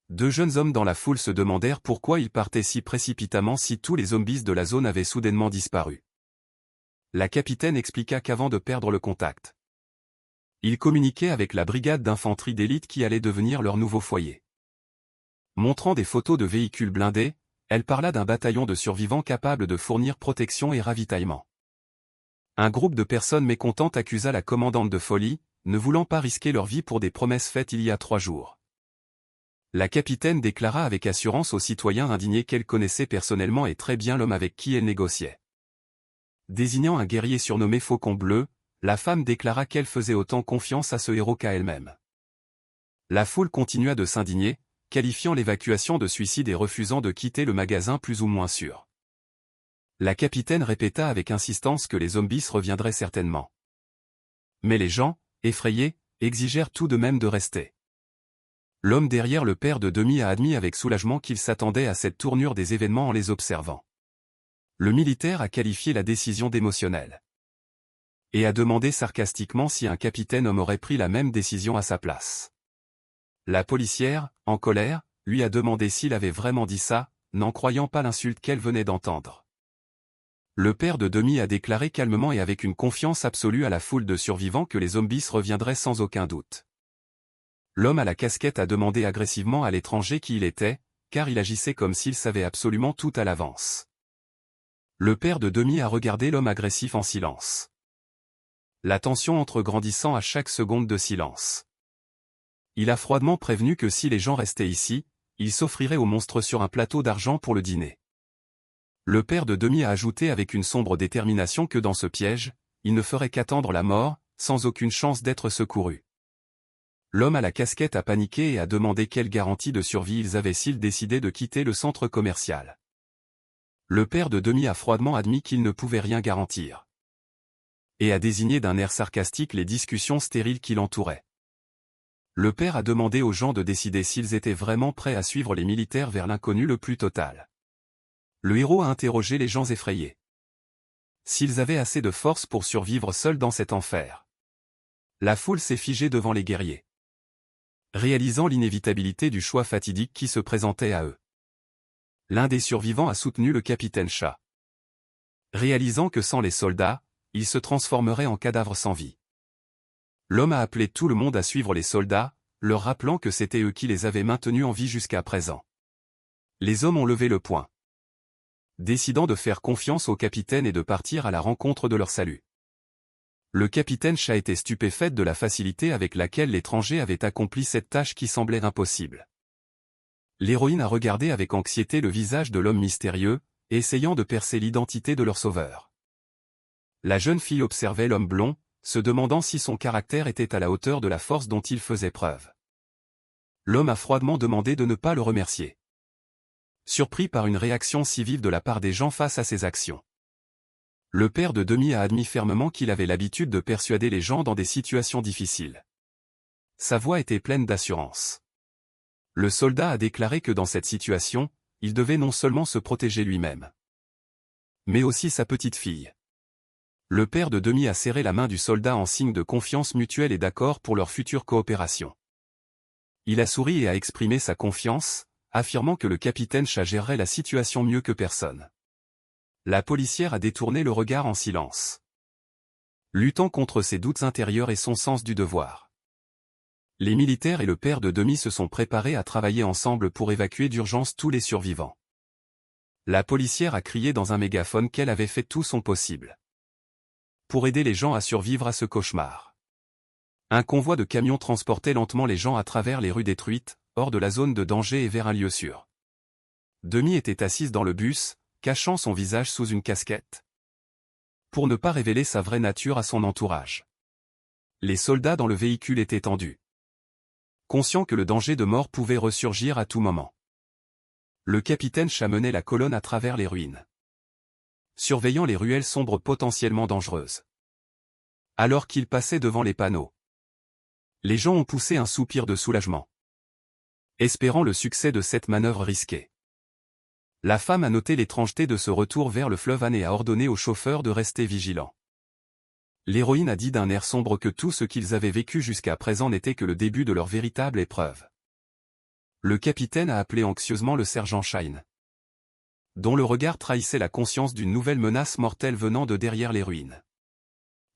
2 jeunes hommes dans la foule se demandèrent pourquoi ils partaient si précipitamment si tous les zombies de la zone avaient soudainement disparu. La capitaine expliqua qu'avant de perdre le contact, ils communiquaient avec la brigade d'infanterie d'élite qui allait devenir leur nouveau foyer. Montrant des photos de véhicules blindés, elle parla d'un bataillon de survivants capables de fournir protection et ravitaillement. Un groupe de personnes mécontentes accusa la commandante de folie, ne voulant pas risquer leur vie pour des promesses faites il y a 3 jours. La capitaine déclara avec assurance aux citoyens indignés qu'elle connaissait personnellement et très bien l'homme avec qui elle négociait. Désignant un guerrier surnommé Faucon Bleu, la femme déclara qu'elle faisait autant confiance à ce héros qu'à elle-même. La foule continua de s'indigner, qualifiant l'évacuation de suicide et refusant de quitter le magasin plus ou moins sûr. La capitaine répéta avec insistance que les zombies reviendraient certainement. Mais les gens, effrayés, exigèrent tout de même de rester. L'homme derrière le père de Demi a admis avec soulagement qu'il s'attendait à cette tournure des événements en les observant. Le militaire a qualifié la décision d'émotionnelle. Et a demandé sarcastiquement si un capitaine homme aurait pris la même décision à sa place. La policière, en colère, lui a demandé s'il avait vraiment dit ça, n'en croyant pas l'insulte qu'elle venait d'entendre. Le père de Demi a déclaré calmement et avec une confiance absolue à la foule de survivants que les zombies reviendraient sans aucun doute. L'homme à la casquette a demandé agressivement à l'étranger qui il était, car il agissait comme s'il savait absolument tout à l'avance. Le père de Demi a regardé l'homme agressif en silence. La tension entre grandissant à chaque seconde de silence. Il a froidement prévenu que si les gens restaient ici, il s'offrirait au monstre sur un plateau d'argent pour le dîner. Le père de Demi a ajouté avec une sombre détermination que dans ce piège, il ne ferait qu'attendre la mort, sans aucune chance d'être secouru. L'homme à la casquette a paniqué et a demandé quelle garantie de survie ils avaient s'ils décidaient de quitter le centre commercial. Le père de Demi a froidement admis qu'il ne pouvait rien garantir. Et a désigné d'un air sarcastique les discussions stériles qui l'entouraient. Le père a demandé aux gens de décider s'ils étaient vraiment prêts à suivre les militaires vers l'inconnu le plus total. Le héros a interrogé les gens effrayés. S'ils avaient assez de force pour survivre seuls dans cet enfer. La foule s'est figée devant les guerriers. Réalisant l'inévitabilité du choix fatidique qui se présentait à eux. L'un des survivants a soutenu le capitaine Chat. Réalisant que sans les soldats, il se transformerait en cadavre sans vie. L'homme a appelé tout le monde à suivre les soldats, leur rappelant que c'était eux qui les avaient maintenus en vie jusqu'à présent. Les hommes ont levé le poing, décidant de faire confiance au capitaine et de partir à la rencontre de leur salut. Le capitaine Chat était stupéfait de la facilité avec laquelle l'étranger avait accompli cette tâche qui semblait impossible. L'héroïne a regardé avec anxiété le visage de l'homme mystérieux, essayant de percer l'identité de leur sauveur. La jeune fille observait l'homme blond, se demandant si son caractère était à la hauteur de la force dont il faisait preuve. L'homme a froidement demandé de ne pas le remercier. Surpris par une réaction si vive de la part des gens face à ses actions. Le père de Demi a admis fermement qu'il avait l'habitude de persuader les gens dans des situations difficiles. Sa voix était pleine d'assurance. Le soldat a déclaré que dans cette situation, il devait non seulement se protéger lui-même, mais aussi sa petite fille. Le père de Demi a serré la main du soldat en signe de confiance mutuelle et d'accord pour leur future coopération. Il a souri et a exprimé sa confiance, affirmant que le capitaine Chat gérerait la situation mieux que personne. La policière a détourné le regard en silence, luttant contre ses doutes intérieurs et son sens du devoir. Les militaires et le père de Demi se sont préparés à travailler ensemble pour évacuer d'urgence tous les survivants. La policière a crié dans un mégaphone qu'elle avait fait tout son possible pour aider les gens à survivre à ce cauchemar. Un convoi de camions transportait lentement les gens à travers les rues détruites, hors de la zone de danger et vers un lieu sûr. Demi était assise dans le bus, cachant son visage sous une casquette, pour ne pas révéler sa vraie nature à son entourage. Les soldats dans le véhicule étaient tendus, conscients que le danger de mort pouvait ressurgir à tout moment. Le capitaine Chat menait la colonne à travers les ruines, surveillant les ruelles sombres potentiellement dangereuses. Alors qu'il passait devant les panneaux, les gens ont poussé un soupir de soulagement, espérant le succès de cette manœuvre risquée. La femme a noté l'étrangeté de ce retour vers le fleuve et a ordonné au chauffeur de rester vigilant. L'héroïne a dit d'un air sombre que tout ce qu'ils avaient vécu jusqu'à présent n'était que le début de leur véritable épreuve. Le capitaine a appelé anxieusement le sergent Shine, dont le regard trahissait la conscience d'une nouvelle menace mortelle venant de derrière les ruines.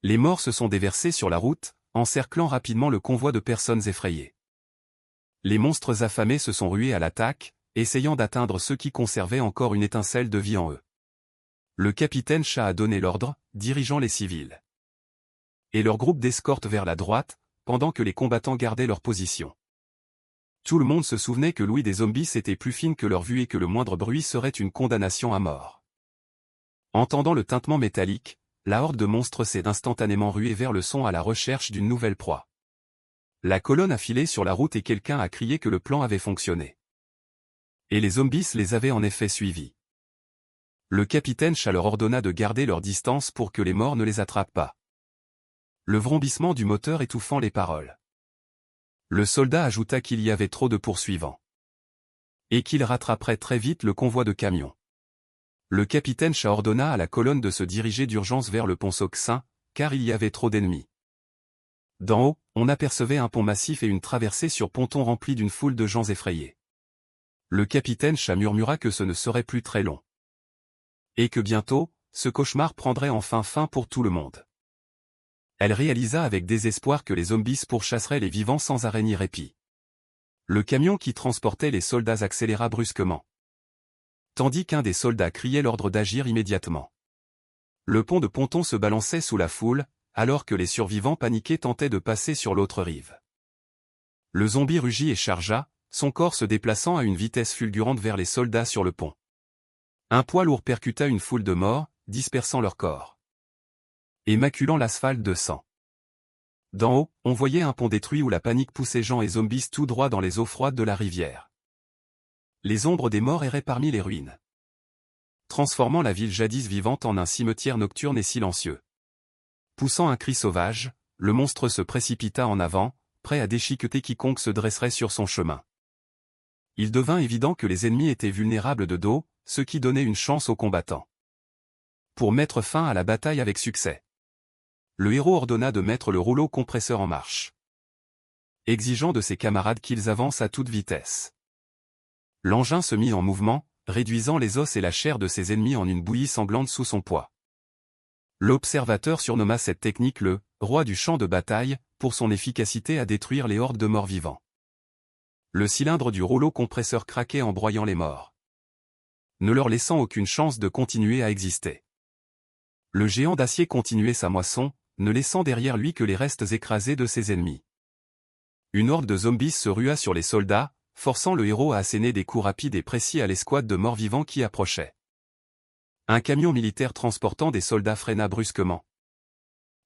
Les morts se sont déversés sur la route, encerclant rapidement le convoi de personnes effrayées. Les monstres affamés se sont rués à l'attaque, essayant d'atteindre ceux qui conservaient encore une étincelle de vie en eux. Le capitaine Chat a donné l'ordre, dirigeant les civils et leur groupe d'escorte vers la droite, pendant que les combattants gardaient leur position. Tout le monde se souvenait que l'ouïe des zombies était plus fine que leur vue et que le moindre bruit serait une condamnation à mort. Entendant le tintement métallique, la horde de monstres s'est instantanément ruée vers le son à la recherche d'une nouvelle proie. La colonne a filé sur la route et quelqu'un a crié que le plan avait fonctionné. Et les zombies les avaient en effet suivis. Le capitaine Chat leur ordonna de garder leur distance pour que les morts ne les attrapent pas. Le vrombissement du moteur étouffant les paroles. Le soldat ajouta qu'il y avait trop de poursuivants, et qu'il rattraperait très vite le convoi de camions. Le capitaine Chat ordonna à la colonne de se diriger d'urgence vers le pont Soxin, car il y avait trop d'ennemis. D'en haut, on apercevait un pont massif et une traversée sur ponton remplie d'une foule de gens effrayés. Le capitaine Chat murmura que ce ne serait plus très long, et que bientôt, ce cauchemar prendrait enfin fin pour tout le monde. Elle réalisa avec désespoir que les zombies pourchasseraient les vivants sans arrêt ni répit. Le camion qui transportait les soldats accéléra brusquement, tandis qu'un des soldats criait l'ordre d'agir immédiatement. Le pont de ponton se balançait sous la foule, alors que les survivants paniqués tentaient de passer sur l'autre rive. Le zombie rugit et chargea, son corps se déplaçant à une vitesse fulgurante vers les soldats sur le pont. Un poids lourd percuta une foule de morts, dispersant leurs corps et maculant l'asphalte de sang. D'en haut, on voyait un pont détruit où la panique poussait gens et zombies tout droit dans les eaux froides de la rivière. Les ombres des morts erraient parmi les ruines, transformant la ville jadis vivante en un cimetière nocturne et silencieux. Poussant un cri sauvage, le monstre se précipita en avant, prêt à déchiqueter quiconque se dresserait sur son chemin. Il devint évident que les ennemis étaient vulnérables de dos, ce qui donnait une chance aux combattants pour mettre fin à la bataille avec succès. Le héros ordonna de mettre le rouleau compresseur en marche, exigeant de ses camarades qu'ils avancent à toute vitesse. L'engin se mit en mouvement, réduisant les os et la chair de ses ennemis en une bouillie sanglante sous son poids. L'observateur surnomma cette technique le « roi du champ de bataille » pour son efficacité à détruire les hordes de morts vivants. Le cylindre du rouleau compresseur craquait en broyant les morts, ne leur laissant aucune chance de continuer à exister. Le géant d'acier continuait sa moisson, ne laissant derrière lui que les restes écrasés de ses ennemis. Une horde de zombies se rua sur les soldats, forçant le héros à asséner des coups rapides et précis à l'escouade de morts-vivants qui approchait. Un camion militaire transportant des soldats freina brusquement,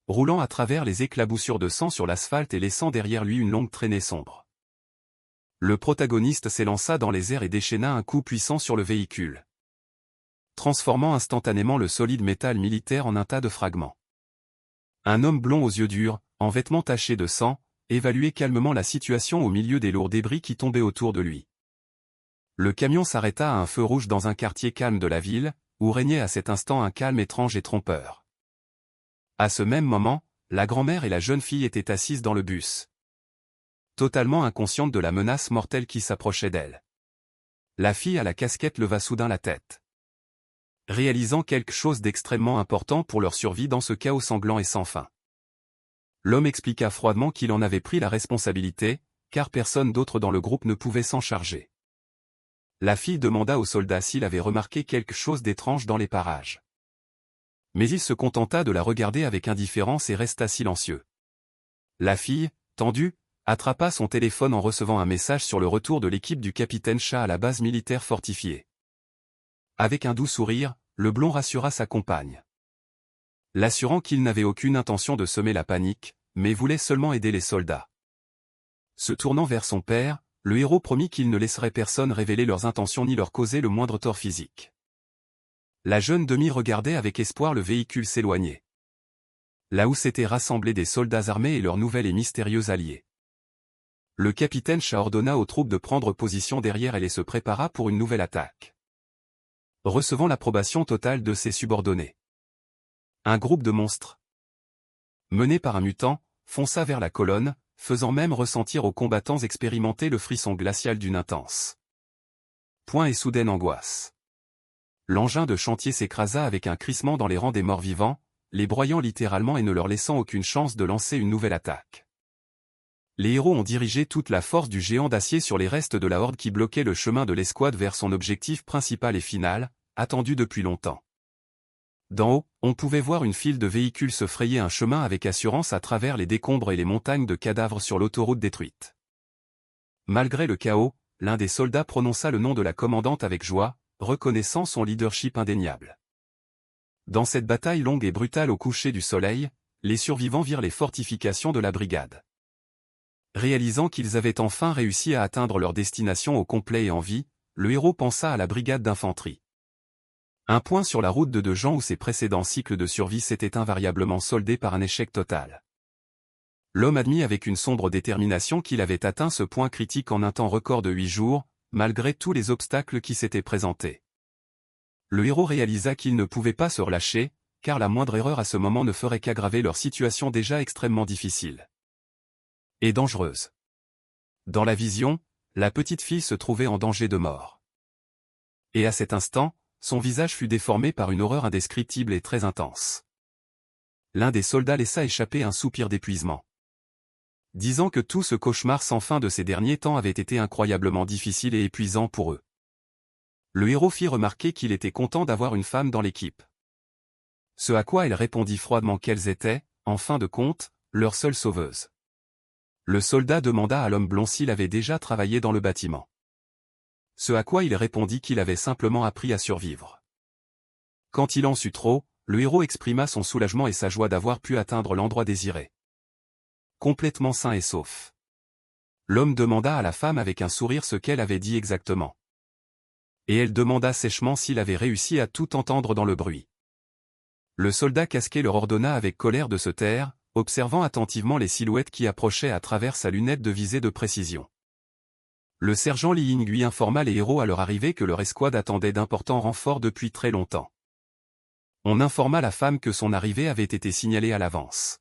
roulant à travers les éclaboussures de sang sur l'asphalte et laissant derrière lui une longue traînée sombre. Le protagoniste s'élança dans les airs et déchaîna un coup puissant sur le véhicule, transformant instantanément le solide métal militaire en un tas de fragments. Un homme blond aux yeux durs, en vêtements tachés de sang, évaluait calmement la situation au milieu des lourds débris qui tombaient autour de lui. Le camion s'arrêta à un feu rouge dans un quartier calme de la ville, où régnait à cet instant un calme étrange et trompeur. À ce même moment, la grand-mère et la jeune fille étaient assises dans le bus, totalement inconscientes de la menace mortelle qui s'approchait d'elles. La fille à la casquette leva soudain la tête, réalisant quelque chose d'extrêmement important pour leur survie dans ce chaos sanglant et sans fin. L'homme expliqua froidement qu'il en avait pris la responsabilité, car personne d'autre dans le groupe ne pouvait s'en charger. La fille demanda au soldat s'il avait remarqué quelque chose d'étrange dans les parages. Mais il se contenta de la regarder avec indifférence et resta silencieux. La fille, tendue, attrapa son téléphone en recevant un message sur le retour de l'équipe du capitaine Shah à la base militaire fortifiée. Avec un doux sourire, le blond rassura sa compagne, l'assurant qu'il n'avait aucune intention de semer la panique, mais voulait seulement aider les soldats. Se tournant vers son père, le héros promit qu'il ne laisserait personne révéler leurs intentions ni leur causer le moindre tort physique. La jeune demi regardait avec espoir le véhicule s'éloigner, là où s'étaient rassemblés des soldats armés et leur nouvel et mystérieux allié. Le capitaine Shah ordonna aux troupes de prendre position derrière elle et se prépara pour une nouvelle attaque, recevant l'approbation totale de ses subordonnés. Un groupe de monstres, mené par un mutant, fonça vers la colonne, faisant même ressentir aux combattants expérimentés le frisson glacial d'une intense poing et soudaine angoisse. L'engin de chantier s'écrasa avec un crissement dans les rangs des morts-vivants, les broyant littéralement et ne leur laissant aucune chance de lancer une nouvelle attaque. Les héros ont dirigé toute la force du géant d'acier sur les restes de la horde qui bloquait le chemin de l'escouade vers son objectif principal et final, attendu depuis longtemps. D'en haut, on pouvait voir une file de véhicules se frayer un chemin avec assurance à travers les décombres et les montagnes de cadavres sur l'autoroute détruite. Malgré le chaos, l'un des soldats prononça le nom de la commandante avec joie, reconnaissant son leadership indéniable. Dans cette bataille longue et brutale au coucher du soleil, les survivants virent les fortifications de la brigade. Réalisant qu'ils avaient enfin réussi à atteindre leur destination au complet et en vie, le héros pensa à la brigade d'infanterie. Un point sur la route de deux gens où ses précédents cycles de survie s'étaient invariablement soldés par un échec total. L'homme admit avec une sombre détermination qu'il avait atteint ce point critique en un temps record de 8 jours, malgré tous les obstacles qui s'étaient présentés. Le héros réalisa qu'il ne pouvait pas se relâcher, car la moindre erreur à ce moment ne ferait qu'aggraver leur situation déjà extrêmement difficile et dangereuse. Dans la vision, la petite fille se trouvait en danger de mort. Et à cet instant, son visage fut déformé par une horreur indescriptible et très intense. L'un des soldats laissa échapper un soupir d'épuisement, disant que tout ce cauchemar sans fin de ces derniers temps avait été incroyablement difficile et épuisant pour eux. Le héros fit remarquer qu'il était content d'avoir une femme dans l'équipe. Ce à quoi elle répondit froidement qu'elles étaient, en fin de compte, leur seule sauveuse. Le soldat demanda à l'homme blond s'il avait déjà travaillé dans le bâtiment. Ce à quoi il répondit qu'il avait simplement appris à survivre. Quand il en sut trop, le héros exprima son soulagement et sa joie d'avoir pu atteindre l'endroit désiré, complètement sain et sauf. L'homme demanda à la femme avec un sourire ce qu'elle avait dit exactement. Et elle demanda sèchement s'il avait réussi à tout entendre dans le bruit. Le soldat casqué leur ordonna avec colère de se taire, observant attentivement les silhouettes qui approchaient à travers sa lunette de visée de précision. Le sergent Li Ying lui informa les héros à leur arrivée que leur escouade attendait d'importants renforts depuis très longtemps. On informa la femme que son arrivée avait été signalée à l'avance.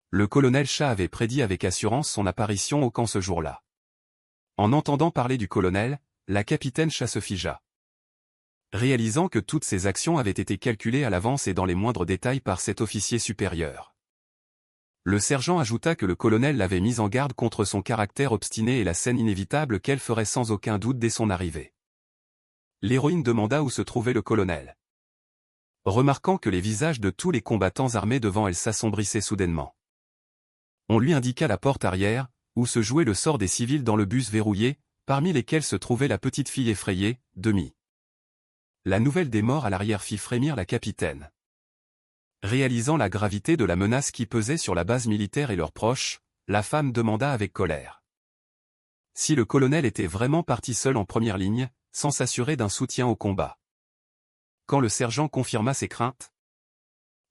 Le colonel Shah avait prédit avec assurance son apparition au camp ce jour-là. En entendant parler du colonel, la capitaine Shah se figea. réalisant que toutes ses actions avaient été calculées à l'avance et dans les moindres détails par cet officier supérieur. Le sergent ajouta que le colonel l'avait mis en garde contre son caractère obstiné et la scène inévitable qu'elle ferait sans aucun doute dès son arrivée. L'héroïne demanda où se trouvait le colonel. Remarquant que les visages de tous les combattants armés devant elle s'assombrissaient soudainement. On lui indiqua la porte arrière, où se jouait le sort des civils dans le bus verrouillé, parmi lesquels se trouvait la petite fille effrayée, Demi. La nouvelle des morts à l'arrière fit frémir la capitaine. Réalisant la gravité de la menace qui pesait sur la base militaire et leurs proches, la femme demanda avec colère si le colonel était vraiment parti seul en première ligne, sans s'assurer d'un soutien au combat. Quand le sergent confirma ses craintes,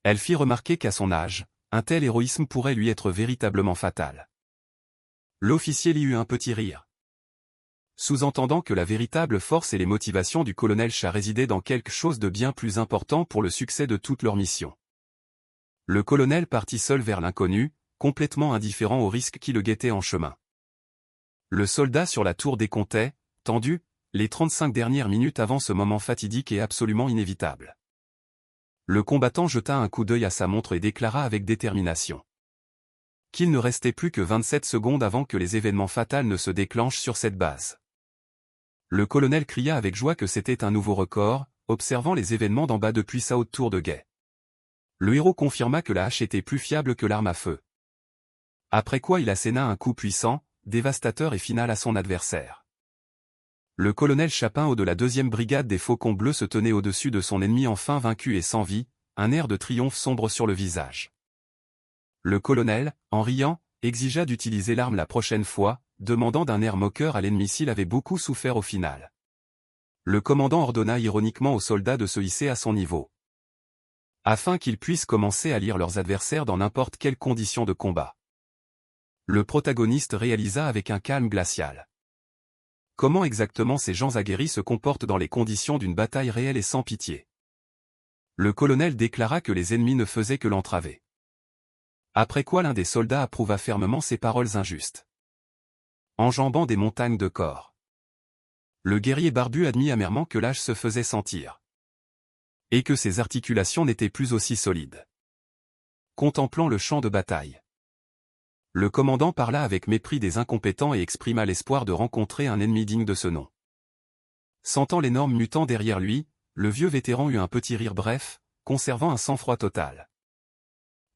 elle fit remarquer qu'à son âge, un tel héroïsme pourrait lui être véritablement fatal. L'officier y eut un petit rire, sous-entendant que la véritable force et les motivations du colonel Chat résidaient dans quelque chose de bien plus important pour le succès de toute leur mission. Le colonel partit seul vers l'inconnu, complètement indifférent aux risques qui le guettaient en chemin. Le soldat sur la tour décomptait, tendu, les 35 dernières minutes avant ce moment fatidique et absolument inévitable. Le combattant jeta un coup d'œil à sa montre et déclara avec détermination qu'il ne restait plus que 27 secondes avant que les événements fatals ne se déclenchent sur cette base. Le colonel cria avec joie que c'était un nouveau record, observant les événements d'en bas depuis sa haute tour de guet. Le héros confirma que la hache était plus fiable que l'arme à feu. Après quoi il asséna un coup puissant, dévastateur et final à son adversaire. Le colonel Chapin de la 2e brigade des Faucons Bleus se tenait au-dessus de son ennemi enfin vaincu et sans vie, un air de triomphe sombre sur le visage. Le colonel, en riant, exigea d'utiliser l'arme la prochaine fois, demandant d'un air moqueur à l'ennemi s'il avait beaucoup souffert au final. Le commandant ordonna ironiquement aux soldats de se hisser à son niveau, afin qu'ils puissent commencer à lire leurs adversaires dans n'importe quelle condition de combat. Le protagoniste réalisa avec un calme glacial comment exactement ces gens aguerris se comportent dans les conditions d'une bataille réelle et sans pitié. Le colonel déclara que les ennemis ne faisaient que l'entraver. Après quoi l'un des soldats approuva fermement ces paroles injustes, enjambant des montagnes de corps. Le guerrier barbu admit amèrement que l'âge se faisait sentir, et que ses articulations n'étaient plus aussi solides. Contemplant le champ de bataille, le commandant parla avec mépris des incompétents et exprima l'espoir de rencontrer un ennemi digne de ce nom. Sentant l'énorme mutant derrière lui, le vieux vétéran eut un petit rire bref, conservant un sang-froid total.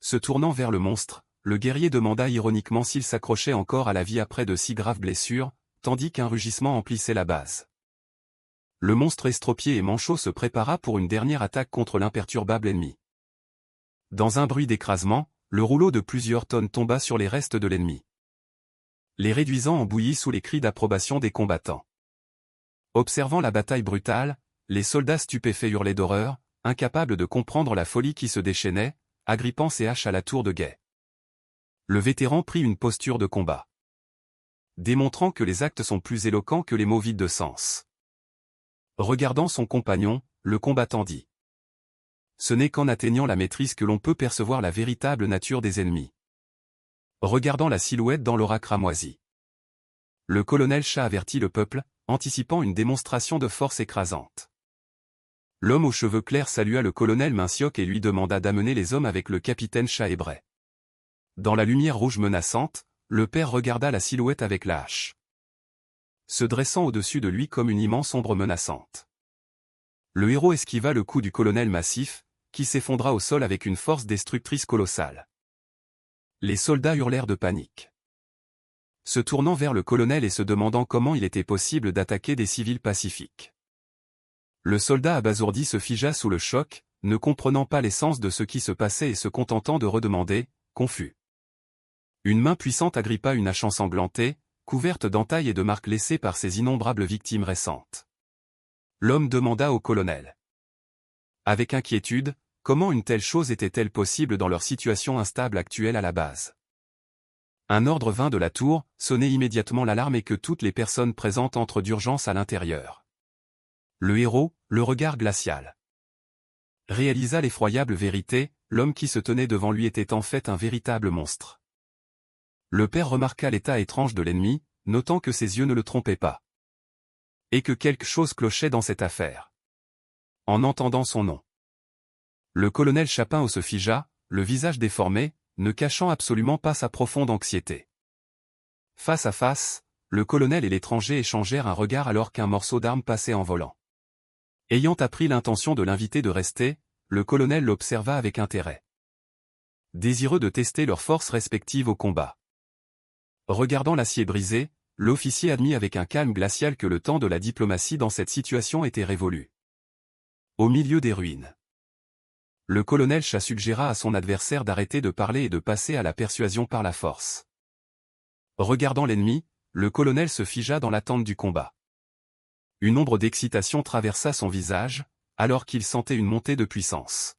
Se tournant vers le monstre, le guerrier demanda ironiquement s'il s'accrochait encore à la vie après de si graves blessures, tandis qu'un rugissement emplissait la base. Le monstre estropié et manchot se prépara pour une dernière attaque contre l'imperturbable ennemi. Dans un bruit d'écrasement, le rouleau de plusieurs tonnes tomba sur les restes de l'ennemi, les réduisant en bouillie sous les cris d'approbation des combattants. Observant la bataille brutale, les soldats stupéfaits hurlaient d'horreur, incapables de comprendre la folie qui se déchaînait, agrippant ses haches à la tour de guet. Le vétéran prit une posture de combat, démontrant que les actes sont plus éloquents que les mots vides de sens. Regardant son compagnon, le combattant dit: ce n'est qu'en atteignant la maîtrise que l'on peut percevoir la véritable nature des ennemis. Regardant la silhouette dans l'aura cramoisie, le colonel Chat avertit le peuple, anticipant une démonstration de force écrasante. L'homme aux cheveux clairs salua le colonel Mincioc et lui demanda d'amener les hommes avec le capitaine Chat et Bray. Dans la lumière rouge menaçante, le père regarda la silhouette avec la hache, se dressant au-dessus de lui comme une immense ombre menaçante. Le héros esquiva le coup du colonel massif, qui s'effondra au sol avec une force destructrice colossale. Les soldats hurlèrent de panique, se tournant vers le colonel et se demandant comment il était possible d'attaquer des civils pacifiques. Le soldat abasourdi se figea sous le choc, ne comprenant pas l'essence de ce qui se passait et se contentant de redemander, confus. Une main puissante agrippa une hache ensanglantée, couverte d'entailles et de marques laissées par ses innombrables victimes récentes. L'homme demanda au colonel, avec inquiétude, comment une telle chose était-elle possible dans leur situation instable actuelle à la base. Un ordre vint de la tour, sonnait immédiatement l'alarme et que toutes les personnes présentes entrent d'urgence à l'intérieur. Le héros, le regard glacial, réalisa l'effroyable vérité, l'homme qui se tenait devant lui était en fait un véritable monstre. Le père remarqua l'état étrange de l'ennemi, notant que ses yeux ne le trompaient pas, et que quelque chose clochait dans cette affaire. en entendant son nom. Le colonel Chapin se figea, le visage déformé, ne cachant absolument pas sa profonde anxiété. Face à face, le colonel et l'étranger échangèrent un regard alors qu'un morceau d'arme passait en volant. Ayant appris l'intention de l'invité de rester, le colonel l'observa avec intérêt. Désireux de tester leurs forces respectives au combat. Regardant l'acier brisé, l'officier admit avec un calme glacial que le temps de la diplomatie dans cette situation était révolu. Au milieu des ruines. Le colonel Chat suggéra à son adversaire d'arrêter de parler et de passer à la persuasion par la force. Regardant l'ennemi, le colonel se figea dans l'attente du combat. Une ombre d'excitation traversa son visage, alors qu'il sentait une montée de puissance.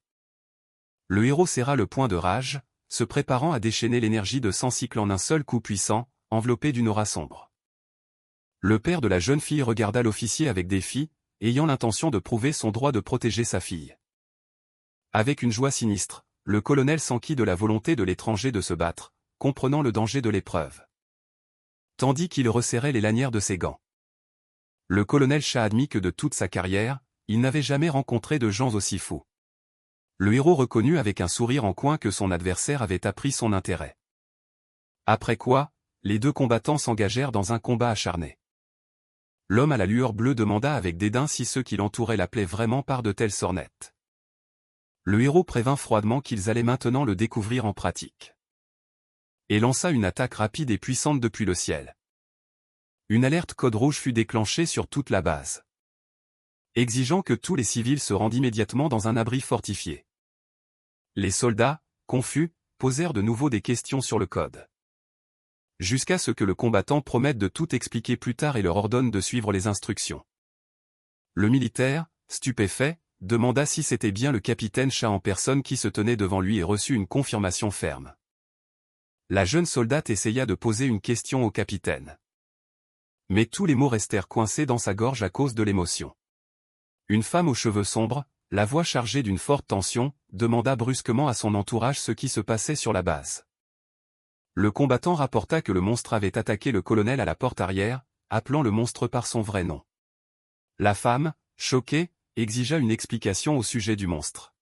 Le héros serra le poing de rage, se préparant à déchaîner l'énergie de 100 cycles en un seul coup puissant, enveloppé d'une aura sombre. Le père de la jeune fille regarda l'officier avec défi, ayant l'intention de prouver son droit de protéger sa fille. Avec une joie sinistre, le colonel s'enquit de la volonté de l'étranger de se battre, comprenant le danger de l'épreuve. Tandis qu'il resserrait les lanières de ses gants. Le colonel Chat admit que de toute sa carrière, il n'avait jamais rencontré de gens aussi fous. Le héros reconnut avec un sourire en coin que son adversaire avait appris son intérêt. Après quoi, les deux combattants s'engagèrent dans un combat acharné. L'homme à la lueur bleue demanda avec dédain si ceux qui l'entouraient l'appelaient vraiment par de telles sornettes. Le héros prévint froidement qu'ils allaient maintenant le découvrir en pratique. Et lança une attaque rapide et puissante depuis le ciel. Une alerte code rouge fut déclenchée sur toute la base, exigeant que tous les civils se rendent immédiatement dans un abri fortifié. Les soldats, confus, posèrent de nouveau des questions sur le code. Jusqu'à ce que le combattant promette de tout expliquer plus tard et leur ordonne de suivre les instructions. Le militaire, stupéfait, demanda si c'était bien le capitaine Chat en personne qui se tenait devant lui et reçut une confirmation ferme. La jeune soldate essaya de poser une question au capitaine. Mais tous les mots restèrent coincés dans sa gorge à cause de l'émotion. Une femme aux cheveux sombres, la voix chargée d'une forte tension, demanda brusquement à son entourage ce qui se passait sur la base. Le combattant rapporta que le monstre avait attaqué le colonel à la porte arrière, appelant le monstre par son vrai nom. La femme, choquée, exigea une explication au sujet du monstre.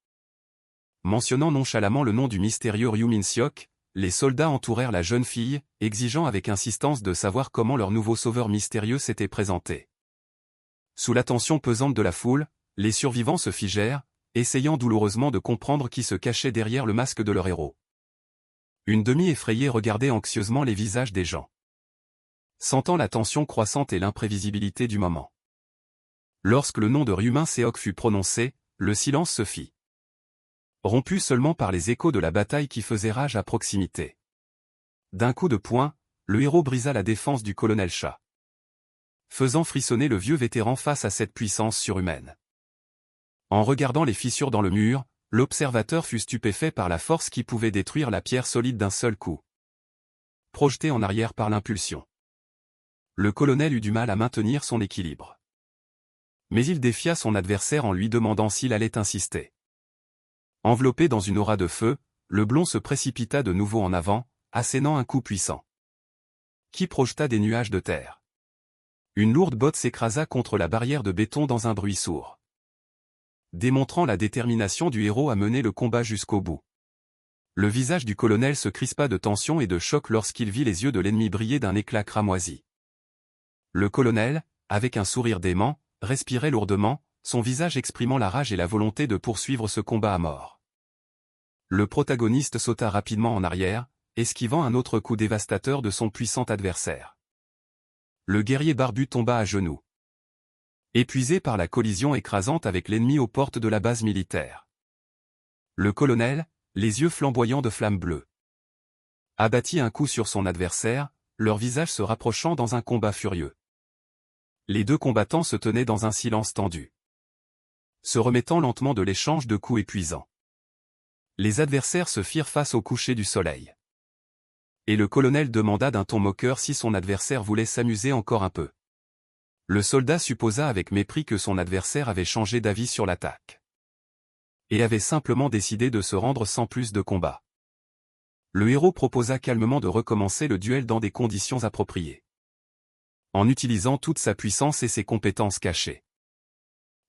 Mentionnant nonchalamment le nom du mystérieux Ryu Min-seok, les soldats entourèrent la jeune fille, exigeant avec insistance de savoir comment leur nouveau sauveur mystérieux s'était présenté. Sous l'attention pesante de la foule, les survivants se figèrent, essayant douloureusement de comprendre qui se cachait derrière le masque de leur héros. Une demi-effrayée regardait anxieusement les visages des gens. Sentant la tension croissante et l'imprévisibilité du moment. Lorsque le nom de Ryu Min-seok fut prononcé, le silence se fit. Rompu seulement par les échos de la bataille qui faisait rage à proximité. D'un coup de poing, le héros brisa la défense du colonel Chat, faisant frissonner le vieux vétéran face à cette puissance surhumaine. En regardant les fissures dans le mur, l'observateur fut stupéfait par la force qui pouvait détruire la pierre solide d'un seul coup. Projeté en arrière par l'impulsion. Le colonel eut du mal à maintenir son équilibre. Mais il défia son adversaire en lui demandant s'il allait insister. Enveloppé dans une aura de feu, le blond se précipita de nouveau en avant, assénant un coup puissant, qui projeta des nuages de terre. Une lourde botte s'écrasa contre la barrière de béton dans un bruit sourd, démontrant la détermination du héros à mener le combat jusqu'au bout. Le visage du colonel se crispa de tension et de choc lorsqu'il vit les yeux de l'ennemi briller d'un éclat cramoisi. Le colonel, avec un sourire dément, respirait lourdement, son visage exprimant la rage et la volonté de poursuivre ce combat à mort. Le protagoniste sauta rapidement en arrière, esquivant un autre coup dévastateur de son puissant adversaire. Le guerrier barbu tomba à genoux, épuisé par la collision écrasante avec l'ennemi aux portes de la base militaire. Le colonel, les yeux flamboyants de flammes bleues, abattit un coup sur son adversaire, leurs visages se rapprochant dans un combat furieux. Les deux combattants se tenaient dans un silence tendu, se remettant lentement de l'échange de coups épuisants. Les adversaires se firent face au coucher du soleil. Et le colonel demanda d'un ton moqueur si son adversaire voulait s'amuser encore un peu. Le soldat supposa avec mépris que son adversaire avait changé d'avis sur l'attaque. Et avait simplement décidé de se rendre sans plus de combat. Le héros proposa calmement de recommencer le duel dans des conditions appropriées, en utilisant toute sa puissance et ses compétences cachées.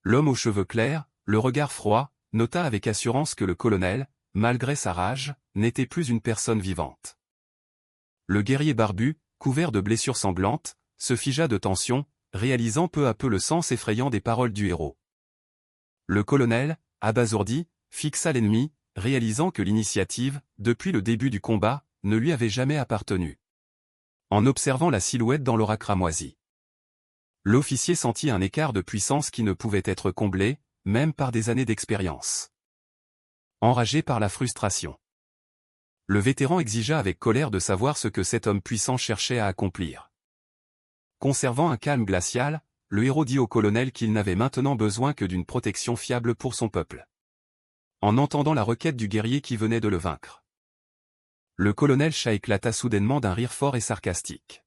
L'homme aux cheveux clairs, le regard froid, nota avec assurance que le colonel, malgré sa rage, n'était plus une personne vivante. Le guerrier barbu, couvert de blessures sanglantes, se figea de tension, réalisant peu à peu le sens effrayant des paroles du héros. Le colonel, abasourdi, fixa l'ennemi, réalisant que l'initiative, depuis le début du combat, ne lui avait jamais appartenu. En observant la silhouette dans l'aura cramoisie, l'officier sentit un écart de puissance qui ne pouvait être comblé, même par des années d'expérience. Enragé par la frustration, le vétéran exigea avec colère de savoir ce que cet homme puissant cherchait à accomplir. Conservant un calme glacial, le héros dit au colonel qu'il n'avait maintenant besoin que d'une protection fiable pour son peuple. En entendant la requête du guerrier qui venait de le vaincre, le colonel Chat éclata soudainement d'un rire fort et sarcastique.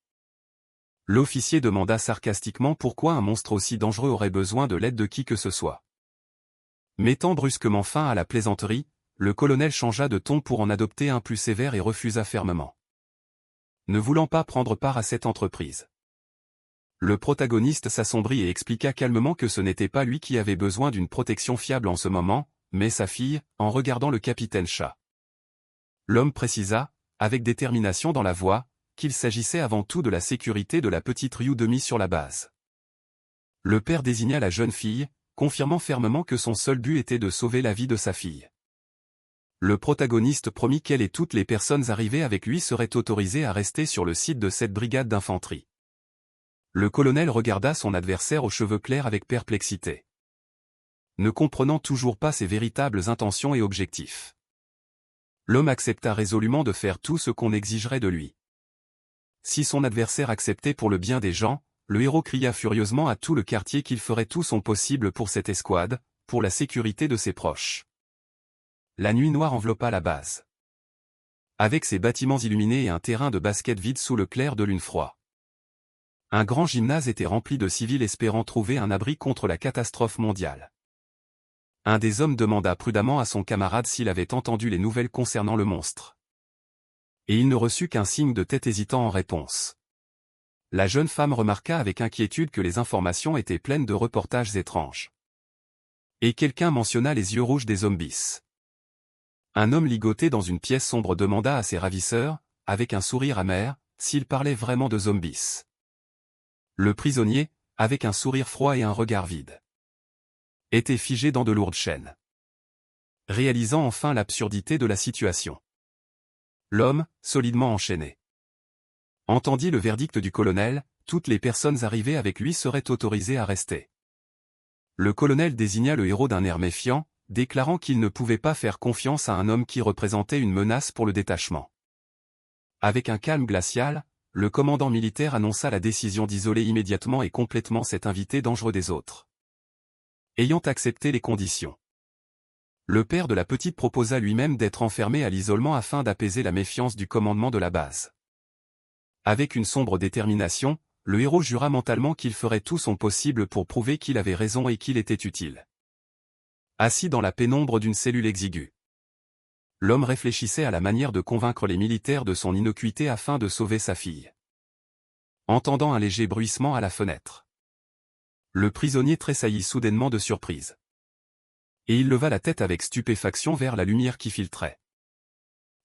L'officier demanda sarcastiquement pourquoi un monstre aussi dangereux aurait besoin de l'aide de qui que ce soit. Mettant brusquement fin à la plaisanterie, le colonel changea de ton pour en adopter un plus sévère et refusa fermement. Ne voulant pas prendre part à cette entreprise, le protagoniste s'assombrit et expliqua calmement que ce n'était pas lui qui avait besoin d'une protection fiable en ce moment, mais sa fille, en regardant le capitaine Chat. L'homme précisa, avec détermination dans la voix, qu'il s'agissait avant tout de la sécurité de la petite Ryu Demi sur la base. Le père désigna la jeune fille, confirmant fermement que son seul but était de sauver la vie de sa fille. Le protagoniste promit qu'elle et toutes les personnes arrivées avec lui seraient autorisées à rester sur le site de cette brigade d'infanterie. Le colonel regarda son adversaire aux cheveux clairs avec perplexité, ne comprenant toujours pas ses véritables intentions et objectifs. L'homme accepta résolument de faire tout ce qu'on exigerait de lui. Si son adversaire acceptait pour le bien des gens, le héros cria furieusement à tout le quartier qu'il ferait tout son possible pour cette escouade, pour la sécurité de ses proches. La nuit noire enveloppa la base, avec ses bâtiments illuminés et un terrain de basket vide sous le clair de lune froid. Un grand gymnase était rempli de civils espérant trouver un abri contre la catastrophe mondiale. Un des hommes demanda prudemment à son camarade s'il avait entendu les nouvelles concernant le monstre. Et il ne reçut qu'un signe de tête hésitant en réponse. La jeune femme remarqua avec inquiétude que les informations étaient pleines de reportages étranges. Et quelqu'un mentionna les yeux rouges des zombies. Un homme ligoté dans une pièce sombre demanda à ses ravisseurs, avec un sourire amer, s'ils parlaient vraiment de zombies. Le prisonnier, avec un sourire froid et un regard vide, était figé dans de lourdes chaînes, réalisant enfin l'absurdité de la situation. L'homme, solidement enchaîné, entendit le verdict du colonel, toutes les personnes arrivées avec lui seraient autorisées à rester. Le colonel désigna le héros d'un air méfiant, déclarant qu'il ne pouvait pas faire confiance à un homme qui représentait une menace pour le détachement. Avec un calme glacial, le commandant militaire annonça la décision d'isoler immédiatement et complètement cet invité dangereux des autres. Ayant accepté les conditions, le père de la petite proposa lui-même d'être enfermé à l'isolement afin d'apaiser la méfiance du commandement de la base. Avec une sombre détermination, le héros jura mentalement qu'il ferait tout son possible pour prouver qu'il avait raison et qu'il était utile. Assis dans la pénombre d'une cellule exiguë, l'homme réfléchissait à la manière de convaincre les militaires de son innocuité afin de sauver sa fille. Entendant un léger bruissement à la fenêtre, le prisonnier tressaillit soudainement de surprise. Et il leva la tête avec stupéfaction vers la lumière qui filtrait.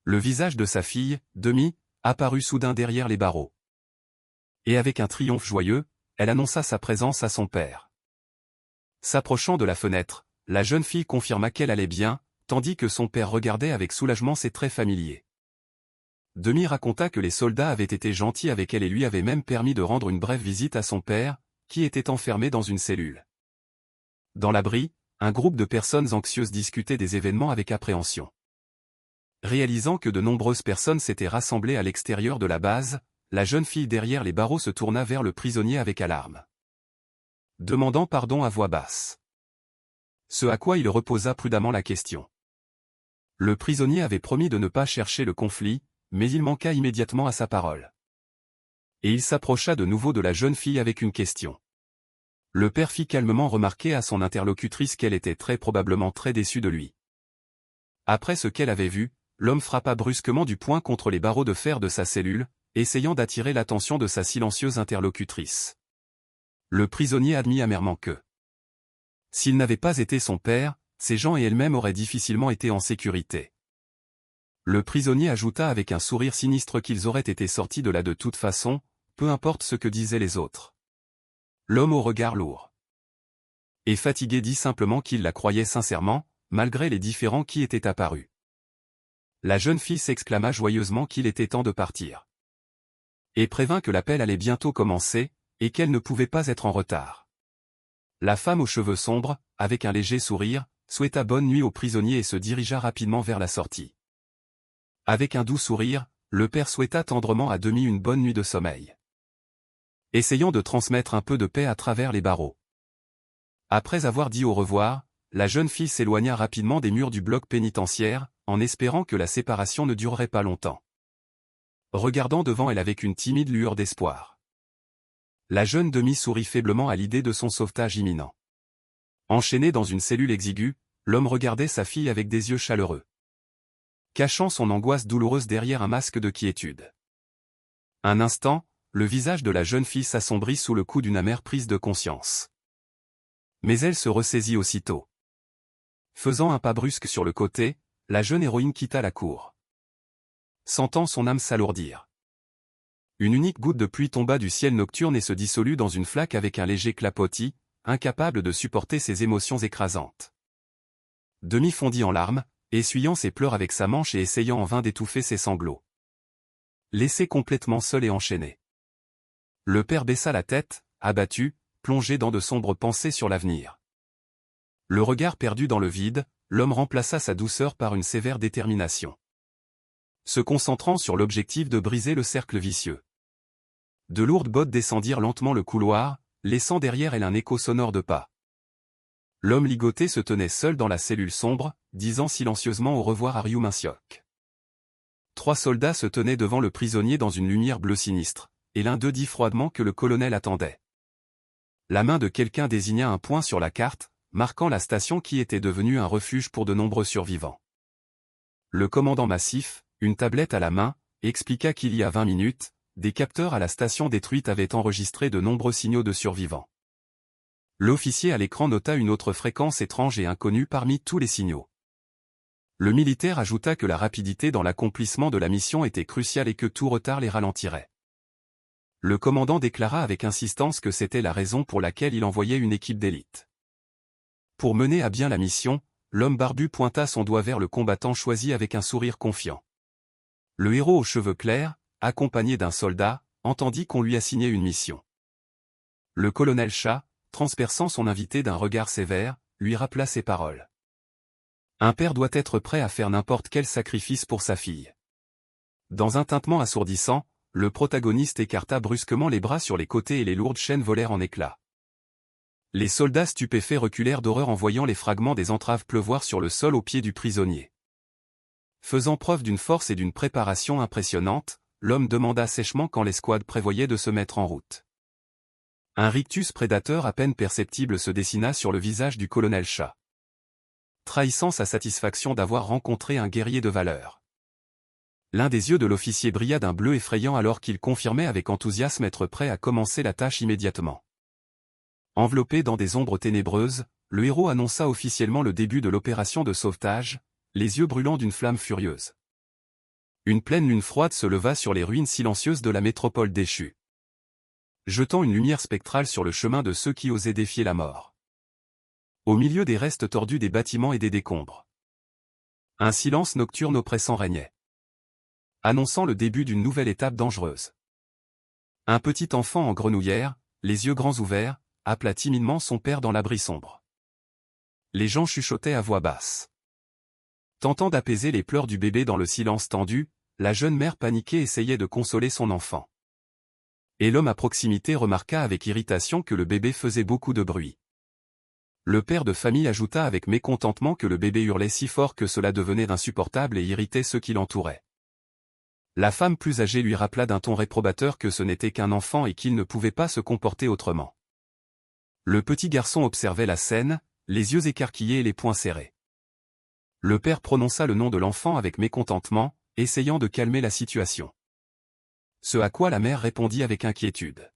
Le visage de sa fille, Demi, apparut soudain derrière les barreaux. Et avec un triomphe joyeux, elle annonça sa présence à son père. S'approchant de la fenêtre, la jeune fille confirma qu'elle allait bien, tandis que son père regardait avec soulagement ses traits familiers. Demi raconta que les soldats avaient été gentils avec elle et lui avaient même permis de rendre une brève visite à son père, qui était enfermé dans une cellule. Dans l'abri, un groupe de personnes anxieuses discutait des événements avec appréhension. Réalisant que de nombreuses personnes s'étaient rassemblées à l'extérieur de la base, la jeune fille derrière les barreaux se tourna vers le prisonnier avec alarme, demandant pardon à voix basse. Ce à quoi il reposa prudemment la question. Le prisonnier avait promis de ne pas chercher le conflit, mais il manqua immédiatement à sa parole. Et il s'approcha de nouveau de la jeune fille avec une question. Le père fit calmement remarquer à son interlocutrice qu'elle était très probablement très déçue de lui. Après ce qu'elle avait vu, l'homme frappa brusquement du poing contre les barreaux de fer de sa cellule, essayant d'attirer l'attention de sa silencieuse interlocutrice. Le prisonnier admit amèrement que S'il n'avait pas été son père, ses gens et elle-même auraient difficilement été en sécurité. Le prisonnier ajouta avec un sourire sinistre qu'ils auraient été sortis de là de toute façon, peu importe ce que disaient les autres. L'homme au regard lourd et fatigué dit simplement qu'il la croyait sincèrement, malgré les différends qui étaient apparus. La jeune fille s'exclama joyeusement qu'il était temps de partir. Et prévint que l'appel allait bientôt commencer, et qu'elle ne pouvait pas être en retard. La femme aux cheveux sombres, avec un léger sourire, souhaita bonne nuit au prisonnier et se dirigea rapidement vers la sortie. Avec un doux sourire, le père souhaita tendrement à demi une bonne nuit de sommeil. Essayant de transmettre un peu de paix à travers les barreaux. Après avoir dit au revoir, la jeune fille s'éloigna rapidement des murs du bloc pénitentiaire, en espérant que la séparation ne durerait pas longtemps. Regardant devant elle avec une timide lueur d'espoir. La jeune demi sourit faiblement à l'idée de son sauvetage imminent. Enchaîné dans une cellule exiguë, l'homme regardait sa fille avec des yeux chaleureux. Cachant son angoisse douloureuse derrière un masque de quiétude. Un instant, le visage de la jeune fille s'assombrit sous le coup d'une amère prise de conscience. Mais elle se ressaisit aussitôt. Faisant un pas brusque sur le côté, la jeune héroïne quitta la cour. Sentant son âme s'alourdir. Une unique goutte de pluie tomba du ciel nocturne et se dissolut dans une flaque avec un léger clapotis, incapable de supporter ses émotions écrasantes. Demi fondit en larmes, essuyant ses pleurs avec sa manche et essayant en vain d'étouffer ses sanglots. Laissé complètement seul et enchaîné. Le père baissa la tête, abattu, plongé dans de sombres pensées sur l'avenir. Le regard perdu dans le vide, l'homme remplaça sa douceur par une sévère détermination. Se concentrant sur l'objectif de briser le cercle vicieux. De lourdes bottes descendirent lentement le couloir, laissant derrière elle un écho sonore de pas. L'homme ligoté se tenait seul dans la cellule sombre, disant silencieusement au revoir à Ryumin-Syok. 3 soldats se tenaient devant le prisonnier dans une lumière bleue sinistre, et l'un d'eux dit froidement que le colonel attendait. La main de quelqu'un désigna un point sur la carte, marquant la station qui était devenue un refuge pour de nombreux survivants. Le commandant massif, une tablette à la main, expliqua qu'il y a 20 minutes, des capteurs à la station détruite avaient enregistré de nombreux signaux de survivants. L'officier à l'écran nota une autre fréquence étrange et inconnue parmi tous les signaux. Le militaire ajouta que la rapidité dans l'accomplissement de la mission était cruciale et que tout retard les ralentirait. Le commandant déclara avec insistance que c'était la raison pour laquelle il envoyait une équipe d'élite. Pour mener à bien la mission, l'homme barbu pointa son doigt vers le combattant choisi avec un sourire confiant. Le héros aux cheveux clairs, accompagné d'un soldat, entendit qu'on lui assignait une mission. Le colonel Cha, transperçant son invité d'un regard sévère, lui rappela ces paroles. Un père doit être prêt à faire n'importe quel sacrifice pour sa fille. Dans un tintement assourdissant, le protagoniste écarta brusquement les bras sur les côtés et les lourdes chaînes volèrent en éclats. Les soldats stupéfaits reculèrent d'horreur en voyant les fragments des entraves pleuvoir sur le sol aux pieds du prisonnier. Faisant preuve d'une force et d'une préparation impressionnantes, l'homme demanda sèchement quand l'escouade prévoyait de se mettre en route. Un rictus prédateur à peine perceptible se dessina sur le visage du colonel Cha. Trahissant sa satisfaction d'avoir rencontré un guerrier de valeur. L'un des yeux de l'officier brilla d'un bleu effrayant alors qu'il confirmait avec enthousiasme être prêt à commencer la tâche immédiatement. Enveloppé dans des ombres ténébreuses, le héros annonça officiellement le début de l'opération de sauvetage, les yeux brûlants d'une flamme furieuse. Une pleine lune froide se leva sur les ruines silencieuses de la métropole déchue. Jetant une lumière spectrale sur le chemin de ceux qui osaient défier la mort. Au milieu des restes tordus des bâtiments et des décombres. Un silence nocturne oppressant régnait. Annonçant le début d'une nouvelle étape dangereuse. Un petit enfant en grenouillère, les yeux grands ouverts, appela timidement son père dans l'abri sombre. Les gens chuchotaient à voix basse. Tentant d'apaiser les pleurs du bébé dans le silence tendu, la jeune mère paniquée essayait de consoler son enfant. Et l'homme à proximité remarqua avec irritation que le bébé faisait beaucoup de bruit. Le père de famille ajouta avec mécontentement que le bébé hurlait si fort que cela devenait insupportable et irritait ceux qui l'entouraient. La femme plus âgée lui rappela d'un ton réprobateur que ce n'était qu'un enfant et qu'il ne pouvait pas se comporter autrement. Le petit garçon observait la scène, les yeux écarquillés et les poings serrés. Le père prononça le nom de l'enfant avec mécontentement, essayant de calmer la situation. Ce à quoi la mère répondit avec inquiétude.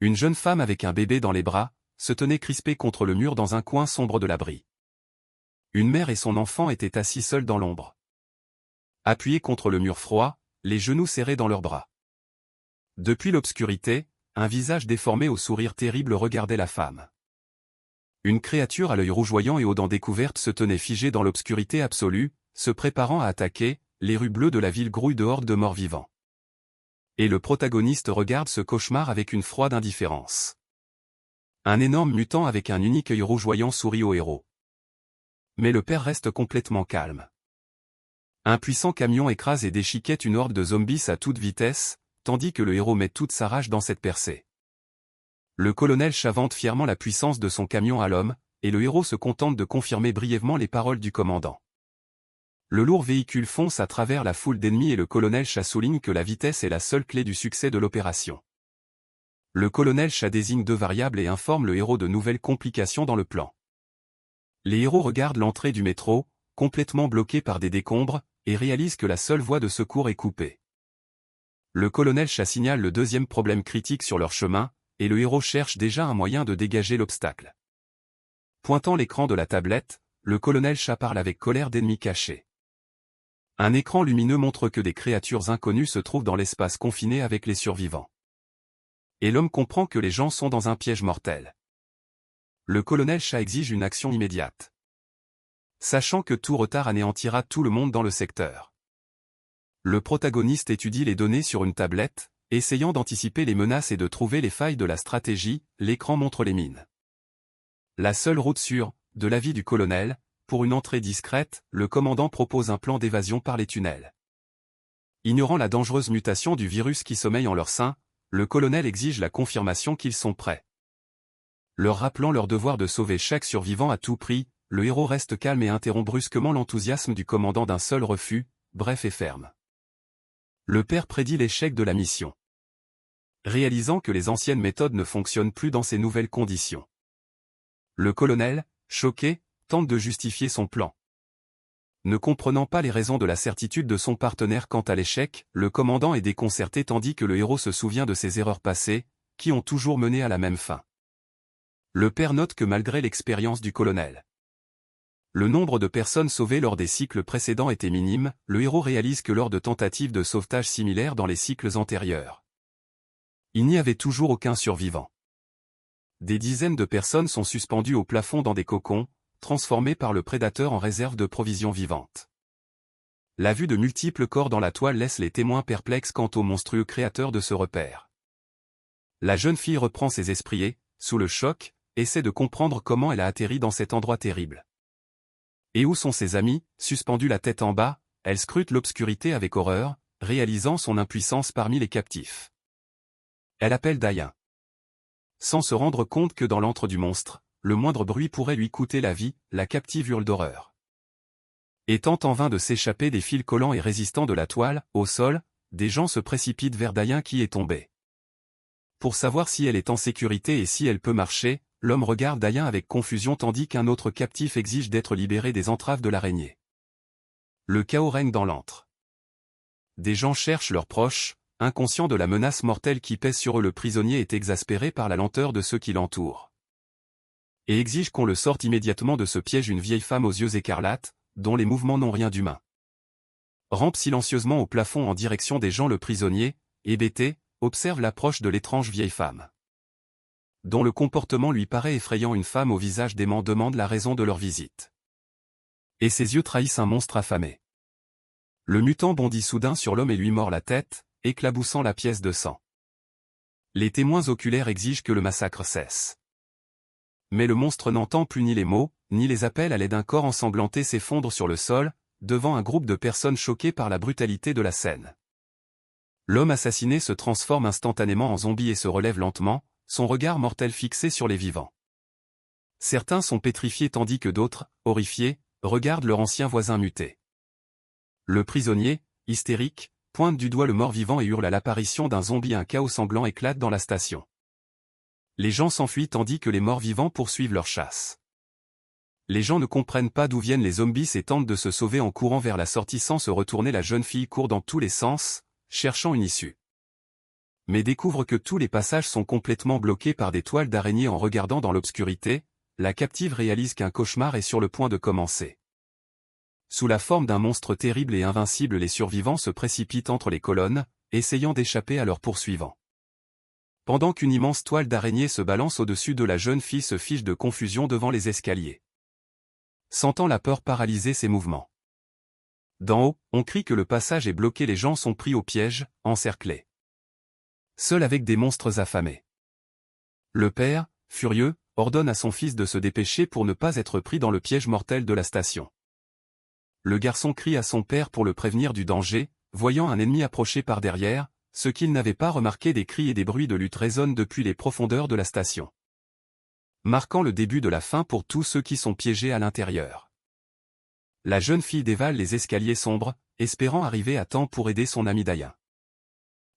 Une jeune femme avec un bébé dans les bras, se tenait crispée contre le mur dans un coin sombre de l'abri. Une mère et son enfant étaient assis seuls dans l'ombre. Appuyés contre le mur froid, les genoux serrés dans leurs bras. Depuis l'obscurité, un visage déformé au sourire terrible regardait la femme. Une créature à l'œil rougeoyant et aux dents découvertes se tenait figée dans l'obscurité absolue, se préparant à attaquer. Les rues bleues de la ville grouillent de hordes de morts vivants. Et le protagoniste regarde ce cauchemar avec une froide indifférence. Un énorme mutant avec un unique œil rougeoyant sourit au héros. Mais le père reste complètement calme. Un puissant camion écrase et déchiquette une horde de zombies à toute vitesse, tandis que le héros met toute sa rage dans cette percée. Le colonel chavante fièrement la puissance de son camion à l'homme, et le héros se contente de confirmer brièvement les paroles du commandant. Le lourd véhicule fonce à travers la foule d'ennemis et le colonel Chat souligne que la vitesse est la seule clé du succès de l'opération. Le colonel Chat désigne 2 variables et informe le héros de nouvelles complications dans le plan. Les héros regardent l'entrée du métro, complètement bloquée par des décombres, et réalisent que la seule voie de secours est coupée. Le colonel Chat signale le 2e problème critique sur leur chemin, et le héros cherche déjà un moyen de dégager l'obstacle. Pointant l'écran de la tablette, le colonel Chat parle avec colère d'ennemis cachés. Un écran lumineux montre que des créatures inconnues se trouvent dans l'espace confiné avec les survivants. Et l'homme comprend que les gens sont dans un piège mortel. Le colonel Chat exige une action immédiate. Sachant que tout retard anéantira tout le monde dans le secteur. Le protagoniste étudie les données sur une tablette, essayant d'anticiper les menaces et de trouver les failles de la stratégie. L'écran montre les mines. La seule route sûre, de l'avis du colonel, pour une entrée discrète, le commandant propose un plan d'évasion par les tunnels. Ignorant la dangereuse mutation du virus qui sommeille en leur sein, le colonel exige la confirmation qu'ils sont prêts. Leur rappelant leur devoir de sauver chaque survivant à tout prix, le héros reste calme et interrompt brusquement l'enthousiasme du commandant d'un seul refus, bref et ferme. Le père prédit l'échec de la mission. Réalisant que les anciennes méthodes ne fonctionnent plus dans ces nouvelles conditions. Le colonel, choqué, tente de justifier son plan. Ne comprenant pas les raisons de la certitude de son partenaire quant à l'échec, le commandant est déconcerté tandis que le héros se souvient de ses erreurs passées, qui ont toujours mené à la même fin. Le père note que malgré l'expérience du colonel, le nombre de personnes sauvées lors des cycles précédents était minime, le héros réalise que lors de tentatives de sauvetage similaires dans les cycles antérieurs, il n'y avait toujours aucun survivant. Des dizaines de personnes sont suspendues au plafond dans des cocons, transformés par le prédateur en réserve de provisions vivantes. La vue de multiples corps dans la toile laisse les témoins perplexes quant au monstrueux créateur de ce repère. La jeune fille reprend ses esprits et, sous le choc, essaie de comprendre comment elle a atterri dans cet endroit terrible. Et où sont ses amis? Suspendue la tête en bas, elle scrute l'obscurité avec horreur, réalisant son impuissance parmi les captifs. Elle appelle Dayan. Sans se rendre compte que dans l'antre du monstre, le moindre bruit pourrait lui coûter la vie, la captive hurle d'horreur. Et tente en vain de s'échapper des fils collants et résistants de la toile, au sol, des gens se précipitent vers Dayan qui est tombée. Pour savoir si elle est en sécurité et si elle peut marcher, l'homme regarde Dayan avec confusion tandis qu'un autre captif exige d'être libéré des entraves de l'araignée. Le chaos règne dans l'antre. Des gens cherchent leurs proches, inconscients de la menace mortelle qui pèse sur eux. Le prisonnier est exaspéré par la lenteur de ceux qui l'entourent. Et exige qu'on le sorte immédiatement de ce piège. Une vieille femme aux yeux écarlates, dont les mouvements n'ont rien d'humain, rampe silencieusement au plafond en direction des gens. Le prisonnier, hébété, observe l'approche de l'étrange vieille femme, dont le comportement lui paraît effrayant. Une femme au visage dément demande la raison de leur visite. Et ses yeux trahissent un monstre affamé. Le mutant bondit soudain sur l'homme et lui mord la tête, éclaboussant la pièce de sang. Les témoins oculaires exigent que le massacre cesse. Mais le monstre n'entend plus ni les mots, ni les appels à l'aide. Un corps ensanglanté s'effondre sur le sol, devant un groupe de personnes choquées par la brutalité de la scène. L'homme assassiné se transforme instantanément en zombie et se relève lentement, son regard mortel fixé sur les vivants. Certains sont pétrifiés tandis que d'autres, horrifiés, regardent leur ancien voisin muté. Le prisonnier, hystérique, pointe du doigt le mort-vivant et hurle à l'apparition d'un zombie. Un chaos sanglant éclate dans la station. Les gens s'enfuient tandis que les morts-vivants poursuivent leur chasse. Les gens ne comprennent pas d'où viennent les zombies et tentent de se sauver en courant vers la sortie sans se retourner. La jeune fille court dans tous les sens, cherchant une issue. mais découvre que tous les passages sont complètement bloqués par des toiles d'araignée. En regardant dans l'obscurité, la captive réalise qu'un cauchemar est sur le point de commencer. Sous la forme d'un monstre terrible et invincible, les survivants se précipitent entre les colonnes, essayant d'échapper à leurs poursuivants. Pendant qu'une immense toile d'araignée se balance au-dessus de la jeune fille se fige de confusion devant les escaliers. Sentant la peur paralyser ses mouvements. D'en haut, on crie que le passage est bloqué, les gens sont pris au piège, encerclés. Seuls avec des monstres affamés. Le père, furieux, ordonne à son fils de se dépêcher pour ne pas être pris dans le piège mortel de la station. Le garçon crie à son père pour le prévenir du danger, voyant un ennemi approcher par derrière, ce qu'il n'avait pas remarqué. Des cris et des bruits de lutte résonnent depuis les profondeurs de la station. Marquant le début de la fin pour tous ceux qui sont piégés à l'intérieur. La jeune fille dévale les escaliers sombres, espérant arriver à temps pour aider son ami Dayan.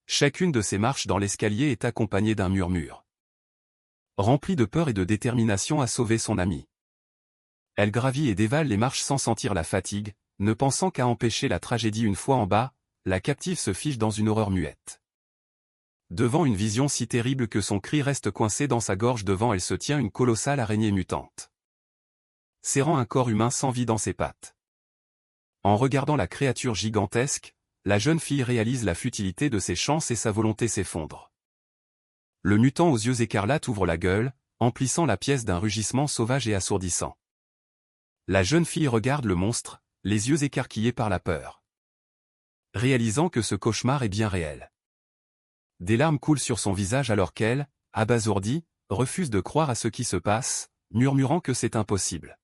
Chacune de ses marches dans l'escalier est accompagnée d'un murmure. Remplie de peur et de détermination à sauver son ami. Elle gravit et dévale les marches sans sentir la fatigue, ne pensant qu'à empêcher la tragédie. Une fois en bas, la captive se fige dans une horreur muette. Devant une vision si terrible que son cri reste coincé dans sa gorge. Devant elle se tient une colossale araignée mutante. Serrant un corps humain sans vie dans ses pattes. En regardant la créature gigantesque, la jeune fille réalise la futilité de ses chances et sa volonté s'effondre. Le mutant aux yeux écarlates ouvre la gueule, emplissant la pièce d'un rugissement sauvage et assourdissant. La jeune fille regarde le monstre, les yeux écarquillés par la peur. Réalisant que ce cauchemar est bien réel. Des larmes coulent sur son visage alors qu'elle, abasourdie, refuse de croire à ce qui se passe, murmurant que c'est impossible.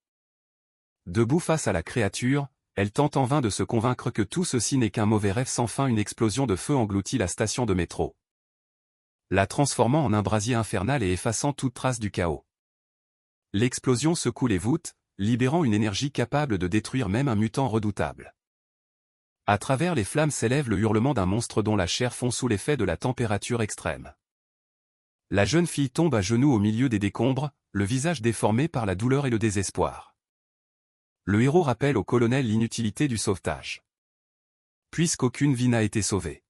Debout face à la créature, elle tente en vain de se convaincre que tout ceci n'est qu'un mauvais rêve sans fin. Une explosion de feu engloutit la station de métro, la transformant en un brasier infernal et effaçant toute trace du chaos. L'explosion secoue les voûtes, libérant une énergie capable de détruire même un mutant redoutable. À travers les flammes s'élève le hurlement d'un monstre dont la chair fond sous l'effet de la température extrême. La jeune fille tombe à genoux au milieu des décombres, le visage déformé par la douleur et le désespoir. Le héros rappelle au colonel l'inutilité du sauvetage. Puisqu'aucune vie n'a été sauvée.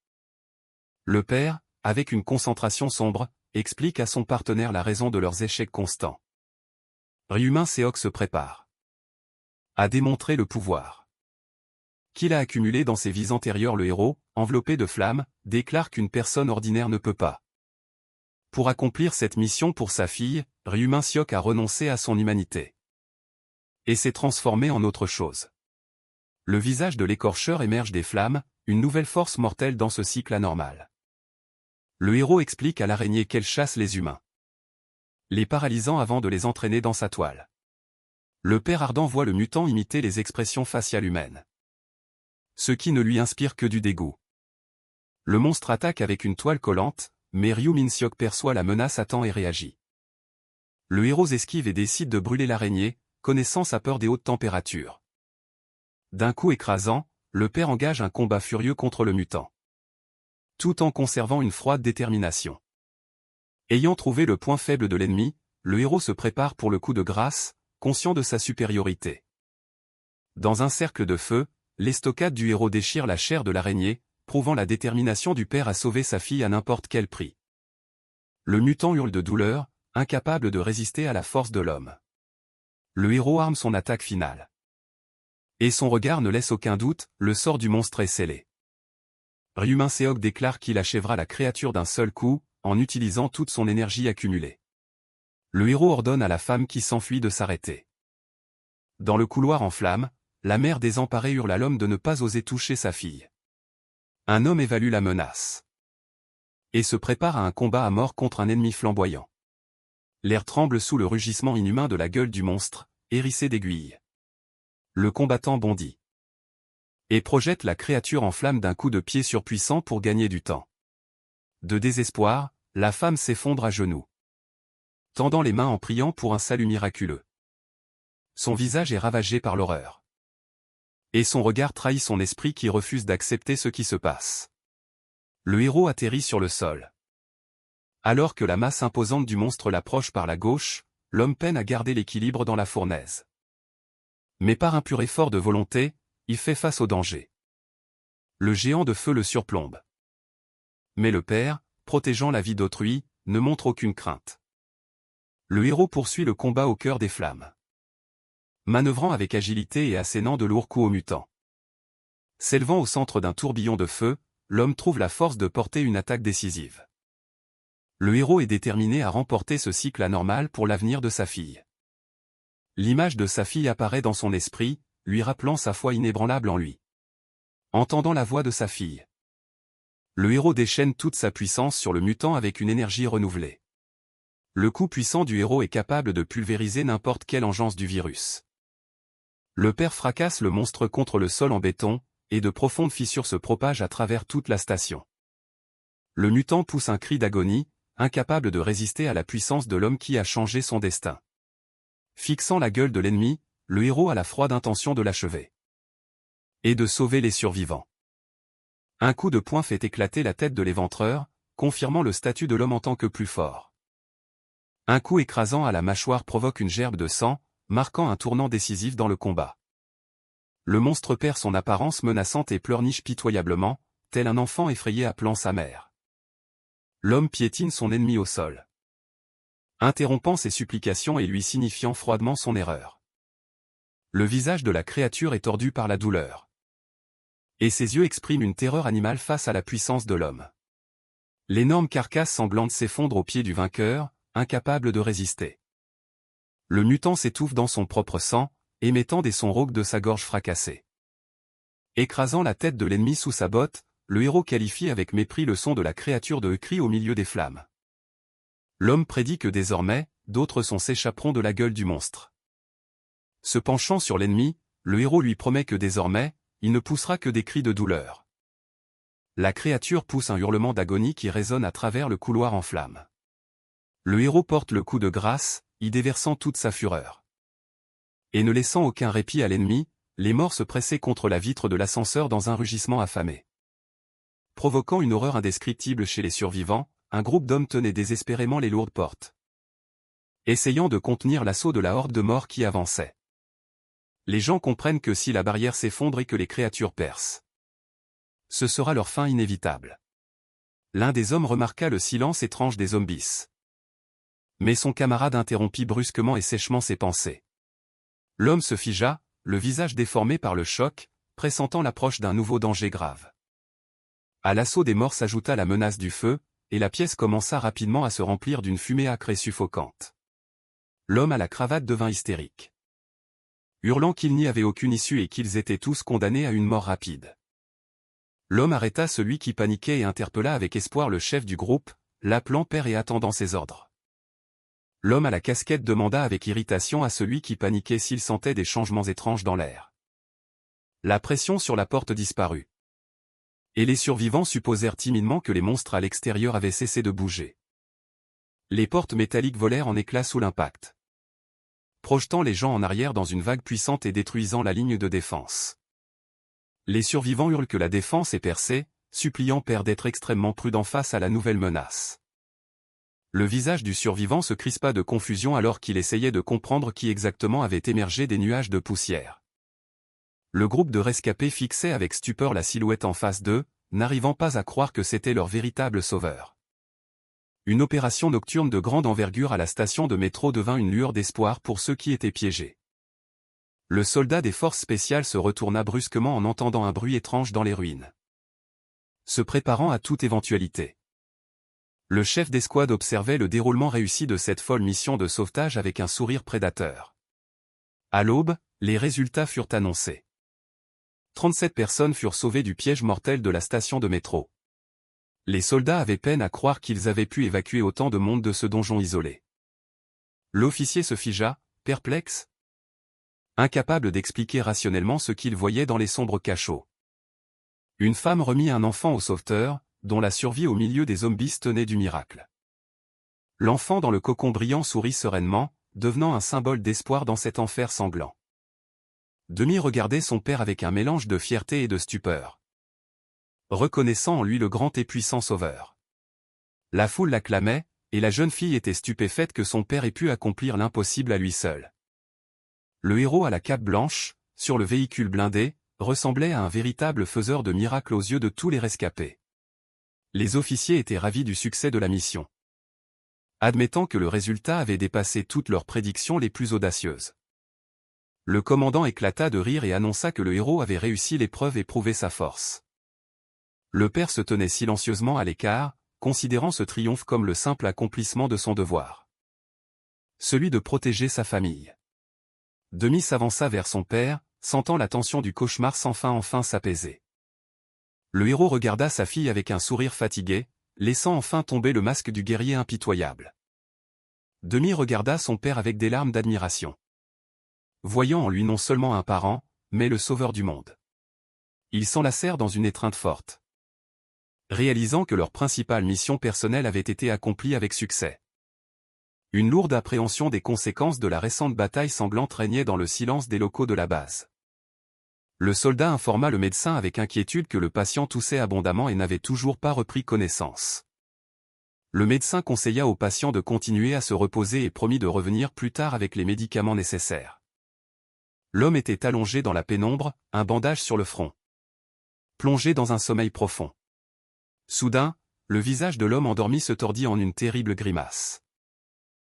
Le père, avec une concentration sombre, explique à son partenaire la raison de leurs échecs constants. Ryumin Seok se prépare à démontrer le pouvoir qu'il a accumulé dans ses vies antérieures. Le héros, enveloppé de flammes, déclare qu'une personne ordinaire ne peut pas. Pour accomplir cette mission pour sa fille, Ryumin Seok a renoncé à son humanité. Et s'est transformé en autre chose. Le visage de l'écorcheur émerge des flammes, une nouvelle force mortelle dans ce cycle anormal. Le héros explique à l'araignée qu'elle chasse les humains, les paralysant avant de les entraîner dans sa toile. Le père ardent voit le mutant imiter les expressions faciales humaines. Ce qui ne lui inspire que du dégoût. Le monstre attaque avec une toile collante, mais Ryumin Seok perçoit la menace à temps et réagit. Le héros esquive et décide de brûler l'araignée, connaissant sa peur des hautes températures. D'un coup écrasant, le père engage un combat furieux contre le mutant. Tout en conservant une froide détermination. Ayant trouvé le point faible de l'ennemi, le héros se prépare pour le coup de grâce, conscient de sa supériorité. Dans un cercle de feu, l'estocade du héros déchire la chair de l'araignée, prouvant la détermination du père à sauver sa fille à n'importe quel prix. Le mutant hurle de douleur, incapable de résister à la force de l'homme. Le héros arme son attaque finale. Et son regard ne laisse aucun doute, le sort du monstre est scellé. Ryumin Seok déclare qu'il achèvera la créature d'un seul coup, en utilisant toute son énergie accumulée. Le héros ordonne à la femme qui s'enfuit de s'arrêter. Dans le couloir en flammes, la mère désemparée hurle à l'homme de ne pas oser toucher sa fille. Un homme évalue la menace. Et se prépare à un combat à mort contre un ennemi flamboyant. L'air tremble sous le rugissement inhumain de la gueule du monstre, hérissé d'aiguilles. Le combattant bondit. Et projette la créature en flammes d'un coup de pied surpuissant pour gagner du temps. De désespoir, la femme s'effondre à genoux, tendant les mains en priant pour un salut miraculeux. Son visage est ravagé par l'horreur. Et son regard trahit son esprit qui refuse d'accepter ce qui se passe. Le héros atterrit sur le sol. Alors que la masse imposante du monstre l'approche par la gauche, l'homme peine à garder l'équilibre dans la fournaise. Mais par un pur effort de volonté, il fait face au danger. Le géant de feu le surplombe. Mais le père, protégeant la vie d'autrui, ne montre aucune crainte. Le héros poursuit le combat au cœur des flammes, manœuvrant avec agilité et assénant de lourds coups aux mutants. S'élevant au centre d'un tourbillon de feu, l'homme trouve la force de porter une attaque décisive. Le héros est déterminé à remporter ce cycle anormal pour l'avenir de sa fille. L'image de sa fille apparaît dans son esprit, lui rappelant sa foi inébranlable en lui. Entendant la voix de sa fille, le héros déchaîne toute sa puissance sur le mutant avec une énergie renouvelée. Le coup puissant du héros est capable de pulvériser n'importe quelle engeance du virus. Le père fracasse le monstre contre le sol en béton, et de profondes fissures se propagent à travers toute la station. Le mutant pousse un cri d'agonie, incapable de résister à la puissance de l'homme qui a changé son destin. Fixant la gueule de l'ennemi, le héros a la froide intention de l'achever. Et de sauver les survivants. Un coup de poing fait éclater la tête de l'éventreur, confirmant le statut de l'homme en tant que plus fort. Un coup écrasant à la mâchoire provoque une gerbe de sang, marquant un tournant décisif dans le combat. Le monstre perd son apparence menaçante et pleurniche pitoyablement, tel un enfant effrayé appelant sa mère. L'homme piétine son ennemi au sol, interrompant ses supplications et lui signifiant froidement son erreur. Le visage de la créature est tordu par la douleur. Et ses yeux expriment une terreur animale face à la puissance de l'homme. L'énorme carcasse sanglante s'effondre aux pieds du vainqueur, incapable de résister. Le mutant s'étouffe dans son propre sang, émettant des sons rauques de sa gorge fracassée. Écrasant la tête de l'ennemi sous sa botte, le héros qualifie avec mépris le son de la créature de cri au milieu des flammes. L'homme prédit que désormais, d'autres sons s'échapperont de la gueule du monstre. Se penchant sur l'ennemi, le héros lui promet que désormais, il ne poussera que des cris de douleur. La créature pousse un hurlement d'agonie qui résonne à travers le couloir en flammes. Le héros porte le coup de grâce, y déversant toute sa fureur. Et ne laissant aucun répit à l'ennemi, les morts se pressaient contre la vitre de l'ascenseur dans un rugissement affamé. Provoquant une horreur indescriptible chez les survivants, un groupe d'hommes tenait désespérément les lourdes portes, essayant de contenir l'assaut de la horde de morts qui avançait. Les gens comprennent que si la barrière s'effondre et que les créatures percent, ce sera leur fin inévitable. L'un des hommes remarqua le silence étrange des zombies. Mais son camarade interrompit brusquement et sèchement ses pensées. L'homme se figea, le visage déformé par le choc, pressentant l'approche d'un nouveau danger grave. À l'assaut des morts s'ajouta la menace du feu, et la pièce commença rapidement à se remplir d'une fumée âcre et suffocante. L'homme à la cravate devint hystérique, hurlant qu'il n'y avait aucune issue et qu'ils étaient tous condamnés à une mort rapide. L'homme arrêta celui qui paniquait et interpella avec espoir le chef du groupe, l'appelant père et attendant ses ordres. L'homme à la casquette demanda avec irritation à celui qui paniquait s'il sentait des changements étranges dans l'air. La pression sur la porte disparut. Et les survivants supposèrent timidement que les monstres à l'extérieur avaient cessé de bouger. Les portes métalliques volèrent en éclats sous l'impact, projetant les gens en arrière dans une vague puissante et détruisant la ligne de défense. Les survivants hurlent que la défense est percée, suppliant père d'être extrêmement prudent face à la nouvelle menace. Le visage du survivant se crispa de confusion alors qu'il essayait de comprendre qui exactement avait émergé des nuages de poussière. Le groupe de rescapés fixait avec stupeur la silhouette en face d'eux, n'arrivant pas à croire que c'était leur véritable sauveur. Une opération nocturne de grande envergure à la station de métro devint une lueur d'espoir pour ceux qui étaient piégés. Le soldat des forces spéciales se retourna brusquement en entendant un bruit étrange dans les ruines, se préparant à toute éventualité. Le chef d'escouade observait le déroulement réussi de cette folle mission de sauvetage avec un sourire prédateur. À l'aube, les résultats furent annoncés. 37 personnes furent sauvées du piège mortel de la station de métro. Les soldats avaient peine à croire qu'ils avaient pu évacuer autant de monde de ce donjon isolé. L'officier se figea, perplexe, incapable d'expliquer rationnellement ce qu'il voyait dans les sombres cachots. Une femme remit un enfant au sauveteur, dont la survie au milieu des zombies tenait du miracle. L'enfant dans le cocon brillant sourit sereinement, devenant un symbole d'espoir dans cet enfer sanglant. Demi regardait son père avec un mélange de fierté et de stupeur, reconnaissant en lui le grand et puissant sauveur. La foule l'acclamait, et la jeune fille était stupéfaite que son père ait pu accomplir l'impossible à lui seul. Le héros à la cape blanche, sur le véhicule blindé, ressemblait à un véritable faiseur de miracles aux yeux de tous les rescapés. Les officiers étaient ravis du succès de la mission, admettant que le résultat avait dépassé toutes leurs prédictions les plus audacieuses. Le commandant éclata de rire et annonça que le héros avait réussi l'épreuve et prouvé sa force. Le père se tenait silencieusement à l'écart, considérant ce triomphe comme le simple accomplissement de son devoir. Celui de protéger sa famille. Demi s'avança vers son père, sentant la tension du cauchemar sans fin enfin s'apaiser. Le héros regarda sa fille avec un sourire fatigué, laissant enfin tomber le masque du guerrier impitoyable. Demi regarda son père avec des larmes d'admiration, voyant en lui non seulement un parent, mais le sauveur du monde. Ils s'enlacèrent dans une étreinte forte, réalisant que leur principale mission personnelle avait été accomplie avec succès. Une lourde appréhension des conséquences de la récente bataille sanglante régnait dans le silence des locaux de la base. Le soldat informa le médecin avec inquiétude que le patient toussait abondamment et n'avait toujours pas repris connaissance. Le médecin conseilla au patient de continuer à se reposer et promit de revenir plus tard avec les médicaments nécessaires. L'homme était allongé dans la pénombre, un bandage sur le front, plongé dans un sommeil profond. Soudain, le visage de l'homme endormi se tordit en une terrible grimace.